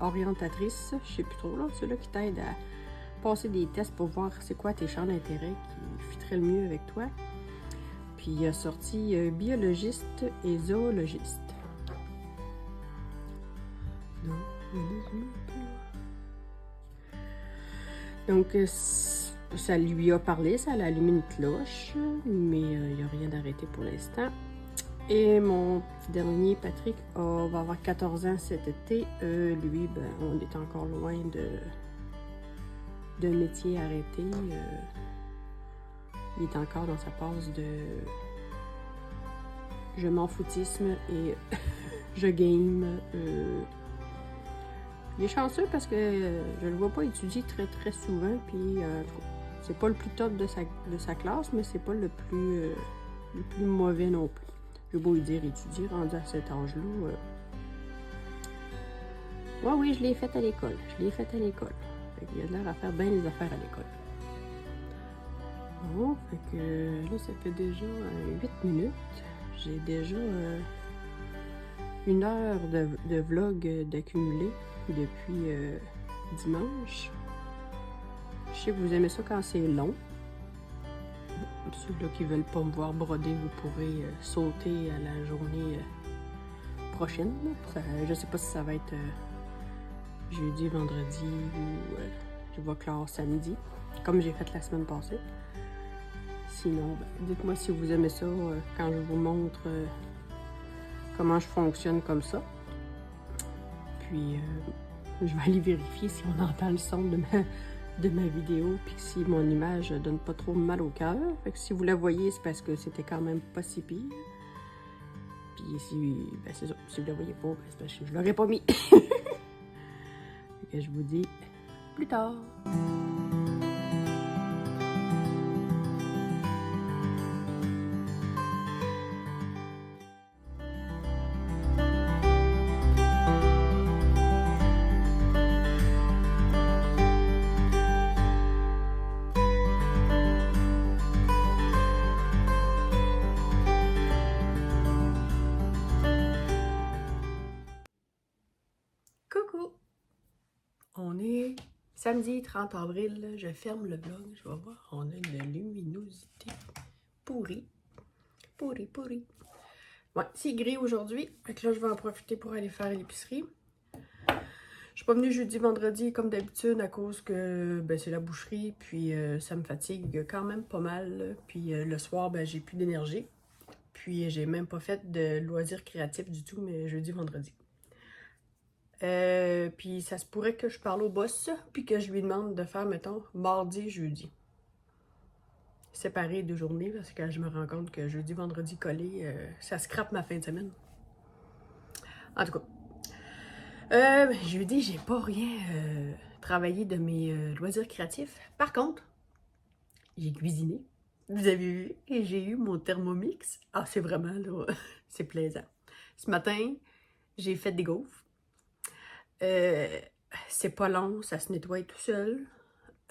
[SPEAKER 1] orientatrice, je sais plus trop, là, ceux-là qui t'aident à passer des tests pour voir c'est quoi tes champs d'intérêt qui fitteraient le mieux avec toi. Puis il a sorti biologiste et zoologiste. Donc, ça lui a parlé, ça a allumé une cloche, mais il n'y a rien d'arrêté pour l'instant. Et mon petit dernier, Patrick, va avoir 14 ans cet été. Lui, ben, on est encore loin d'un métier arrêté. Il est encore dans sa passe de je m'en foutisme et je game. Il est chanceux parce que je le vois pas étudier très très souvent, puis c'est pas le plus top de sa classe, mais c'est pas le plus mauvais non plus. J'ai beau lui dire étudier, rendu à cet âge-là. Oui, je l'ai fait à l'école. Il a l'air à faire bien les affaires à l'école. Bon, fait que là, ça fait déjà 8 minutes. J'ai déjà 1 heure de vlog d'accumuler depuis dimanche. Je sais que vous aimez ça quand c'est long. Ceux-là qui veulent pas me voir broder, vous pourrez sauter à la journée prochaine. Je sais pas si ça va être jeudi, vendredi ou je vais clore samedi, comme j'ai fait la semaine passée. Sinon, dites-moi si vous aimez ça quand je vous montre comment je fonctionne comme ça. Puis, je vais aller vérifier si on entend le son de ma vidéo, puis si mon image donne pas trop mal au cœur. Fait que si vous la voyez, c'est parce que c'était quand même pas si pire. Puis si, c'est ça, si vous la voyez pas, c'est parce que je l'aurais pas mis. Fait que je vous dis plus tard. Coucou! On est samedi 30 avril, je ferme le vlog, je vais voir, on a une luminosité pourrie. Ouais, c'est gris aujourd'hui, fait que là je vais en profiter pour aller faire l'épicerie. Je suis pas venue jeudi, vendredi comme d'habitude à cause que c'est la boucherie, puis ça me fatigue quand même pas mal. Puis le soir, j'ai plus d'énergie. Puis j'ai même pas fait de loisirs créatifs du tout, mais jeudi, vendredi. Puis ça se pourrait que je parle au boss, puis que je lui demande de faire, mettons, mardi, jeudi. Séparé 2 journées, parce que je me rends compte que jeudi, vendredi collé, ça scrape ma fin de semaine. En tout cas, jeudi, j'ai pas rien travaillé de mes loisirs créatifs. Par contre, j'ai cuisiné. Vous avez vu, et j'ai eu mon Thermomix. Ah, c'est vraiment, là, c'est plaisant. Ce matin, j'ai fait des gaufres. C'est pas long, ça se nettoie tout seul.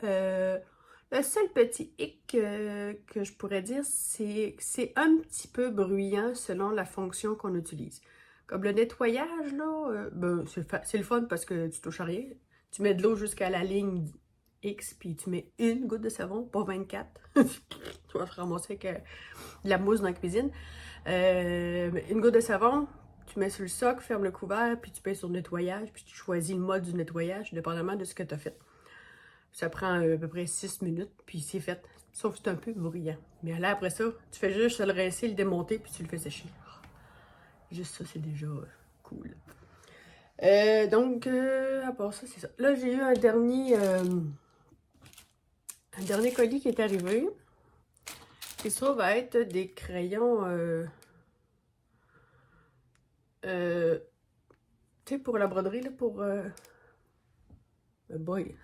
[SPEAKER 1] Le seul petit hic que je pourrais dire, c'est que c'est un petit peu bruyant selon la fonction qu'on utilise. Comme le nettoyage, là, c'est le fun parce que tu touches à rien. Tu mets de l'eau jusqu'à la ligne X, puis tu mets 1 goutte de savon, pas 24. Tu vas te ramasser avec de la mousse dans la cuisine. 1 goutte de savon, tu mets sur le socle, ferme le couvert, puis tu payes sur le nettoyage, puis tu choisis le mode du nettoyage, dépendamment de ce que tu as fait. Ça prend à peu près 6 minutes, puis c'est fait. Sauf que c'est un peu bruyant. Mais là, après ça, tu fais juste le rincer, le démonter, puis tu le fais sécher. Juste ça, c'est déjà cool. Donc, à part ça, c'est ça. Là, j'ai eu un dernier colis qui est arrivé. Et ça va être des crayons... tu sais, pour la broderie, là, pour... boy!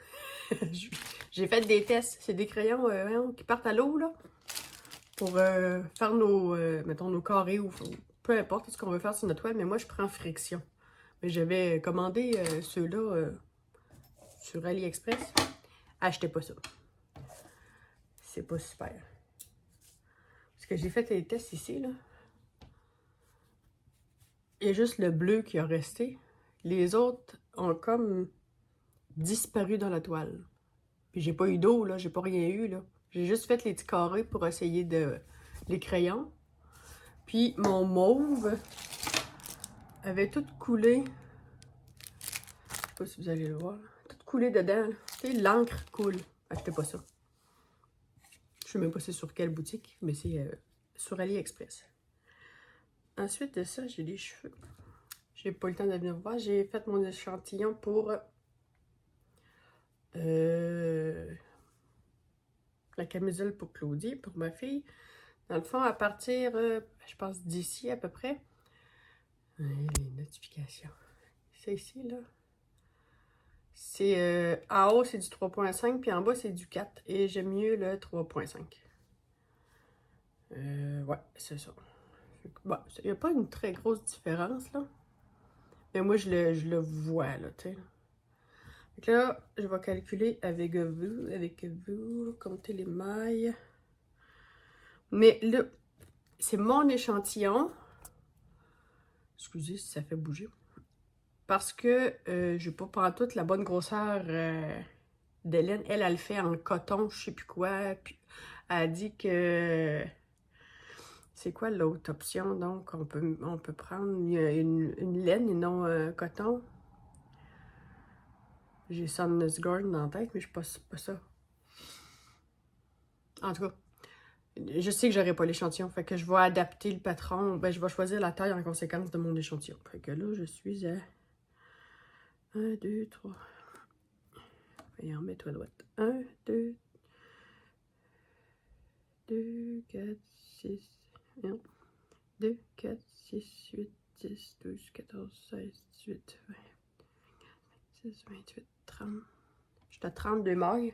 [SPEAKER 1] J'ai fait des tests. C'est des crayons qui partent à l'eau, là. Pour faire nos, mettons, nos carrés ou peu importe ce qu'on veut faire sur notre toile. Mais moi, je prends Friction. Mais j'avais commandé ceux-là sur AliExpress. Achetez pas ça. C'est pas super. Parce que j'ai fait les tests ici, là. Il y a juste le bleu qui a resté. Les autres ont comme disparu dans la toile. Puis j'ai pas eu d'eau, là. J'ai pas rien eu, là. J'ai juste fait les petits carrés pour essayer les crayons. Puis mon mauve avait tout coulé. Je sais pas si vous allez le voir. Tout coulé dedans. Tu sais, l'encre coule. Achetez pas ça. Je sais même pas c'est sur quelle boutique, mais c'est sur AliExpress. Ensuite de ça, j'ai des cheveux. J'ai pas eu le temps de venir voir. J'ai fait mon échantillon pour La camisole pour Claudie, pour ma fille. Dans le fond, à partir, je pense d'ici à peu près. Les notifications. C'est ici, là. C'est en haut, c'est du 3.5, puis en bas, c'est du 4. Et j'aime mieux le 3.5. Ouais, c'est ça. Bon, il n'y a pas une très grosse différence, là. Mais moi, je le vois, là, tu sais. Donc là, je vais calculer avec vous, compter les mailles. Mais là, c'est mon échantillon. Excusez si ça fait bouger. Parce que je n'ai pas pantoute la bonne grosseur d'Hélène. Elle le fait en coton, je sais plus quoi. Puis elle a dit que... C'est quoi l'autre option? Donc, on peut prendre une laine et non un coton. J'ai Sandnes Garden dans la tête, mais je ne sais pas ça. En tout cas, je sais que j'aurai pas l'échantillon. Fait que je vais adapter le patron. Ben, je vais choisir la taille en conséquence de mon échantillon. Fait que là, je suis à 1, 2, 3. Voyons, mets-toi droite. 1, 2, 2, 4, 6. 2, 4, 6, 8, 10, 12, 14, 16, 18, 20, 26, 28, 30. Je suis à 32 mailles.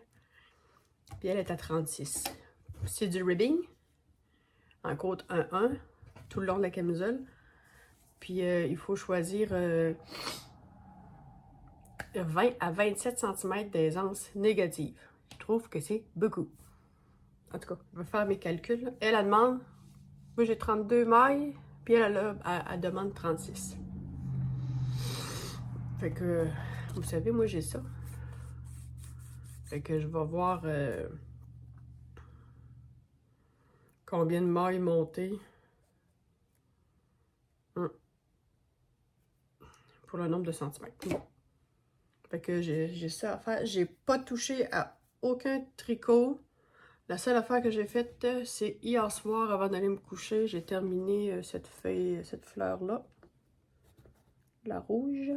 [SPEAKER 1] Puis elle est à 36. C'est du ribbing. En côte 1-1. Tout le long de la camisole. Puis il faut choisir 20 à 27 cm d'aisance négative. Je trouve que c'est beaucoup. En tout cas, je vais faire mes calculs. Elle demande, moi j'ai 32 mailles, puis elle demande 36. Fait que, vous savez, moi j'ai ça. Fait que je vais voir combien de mailles monter pour le nombre de centimètres. Bon. Fait que j'ai ça à faire. J'ai pas touché à aucun tricot. La seule affaire que j'ai faite, c'est hier soir, avant d'aller me coucher, j'ai terminé cette fleur-là. La rouge.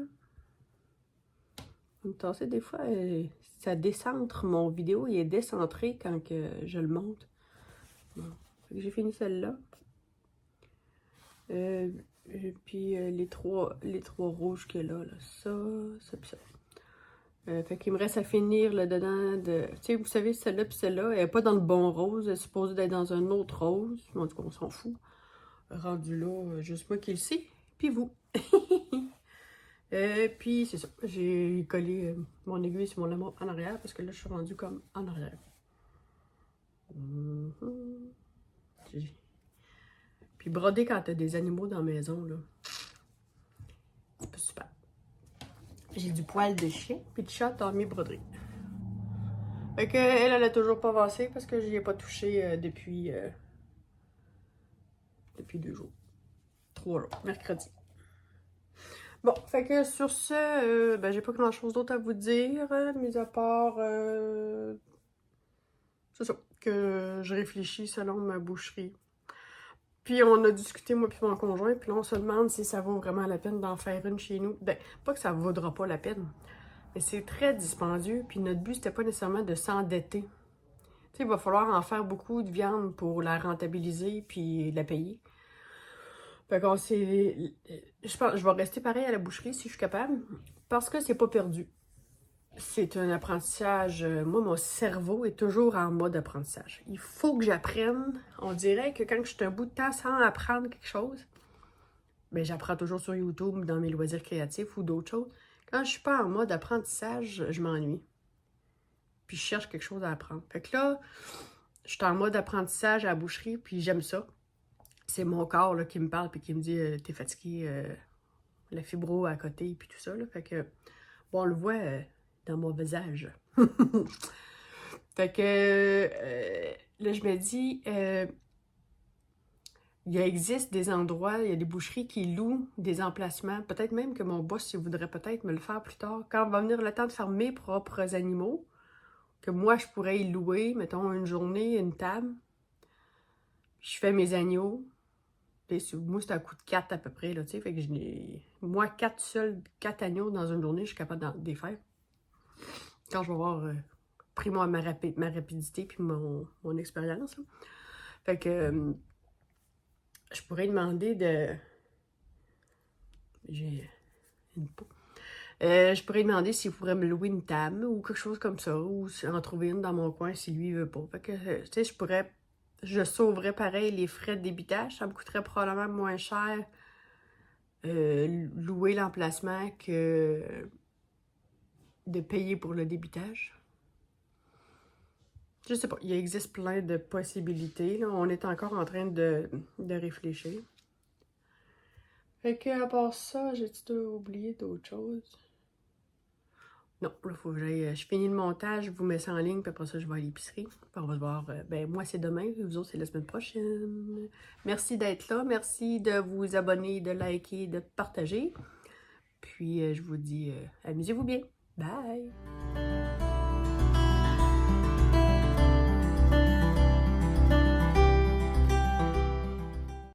[SPEAKER 1] Vous me tassez des fois, ça décentre. Mon vidéo, il est décentré quand que je le monte. Bon. J'ai fini celle-là. Et puis les trois rouges qu'il y a là, ça, puis ça. Fait qu'il me reste à finir le dedans de... Tu sais, vous savez, celle-là puis celle-là, elle n'est pas dans le bon rose, elle est supposée d'être dans un autre rose. En tout cas, on s'en fout. Rendu là, juste moi qui le sais, puis vous. Puis c'est ça, j'ai collé mon aiguille sur mon lame en arrière, parce que là, je suis rendue comme en arrière. Puis broder quand t'as des animaux dans la maison, là, c'est pas super. J'ai du poil de chien, puis de chat dans mes broderies. Fait que elle a toujours pas avancé parce que j'y ai pas touché depuis 2 jours. 3 jours, mercredi. Bon, fait que sur ce, ben j'ai pas grand chose d'autre à vous dire, mis à part, c'est ça, que je réfléchis selon ma boucherie. Puis on a discuté, moi puis mon conjoint, puis là on se demande si ça vaut vraiment la peine d'en faire une chez nous. Ben, pas que ça vaudra pas la peine, mais c'est très dispendieux, puis notre but c'était pas nécessairement de s'endetter. Tu sais, il va falloir en faire beaucoup de viande pour la rentabiliser puis la payer. Fait qu'on s'est... Je pense je vais rester pareil à la boucherie si je suis capable, parce que c'est pas perdu. C'est un apprentissage. Moi, mon cerveau est toujours en mode apprentissage. Il faut que j'apprenne. On dirait que quand je suis un bout de temps sans apprendre quelque chose, ben j'apprends toujours sur YouTube, dans mes loisirs créatifs ou d'autres choses. Quand je suis pas en mode apprentissage, je m'ennuie. Puis je cherche quelque chose à apprendre. Fait que là, je suis en mode apprentissage à la boucherie, puis j'aime ça. C'est mon corps là, qui me parle puis qui me dit t'es fatigué, la fibro à côté, puis tout ça. Là. Fait que, bon, on le voit dans mon visage. Fait que là, je me dis, il existe des endroits, il y a des boucheries qui louent des emplacements. Peut-être même que mon boss, il voudrait peut-être me le faire plus tard. Quand va venir le temps de faire mes propres animaux, que moi, je pourrais y louer, mettons, une journée, une table. Je fais mes agneaux. Moi, c'est un coup de 4 à peu près, là, tu sais. Fait que moi, 4 agneaux dans une journée, je suis capable de les faire. quand je vais avoir pris ma rapidité puis mon expérience. Là. Fait que je pourrais demander de... J'ai une peau. Je pourrais demander s'il pourrait me louer une table ou quelque chose comme ça, ou en trouver une dans mon coin si lui il veut pas. Fait que, tu sais, je sauverais pareil les frais de débitage. Ça me coûterait probablement moins cher louer l'emplacement que de payer pour le débitage. Je sais pas, il existe plein de possibilités. Là. On est encore en train de réfléchir. Fait que à part ça, j'ai-tu oublié d'autres choses? Non, là, faut que j'aille. Je finis le montage, je vous mets ça en ligne, puis après ça, je vais à l'épicerie. Puis on va se voir. Ben, moi, c'est demain, et vous autres, c'est la semaine prochaine. Merci d'être là. Merci de vous abonner, de liker, de partager. Puis, je vous dis, amusez-vous bien. Bye!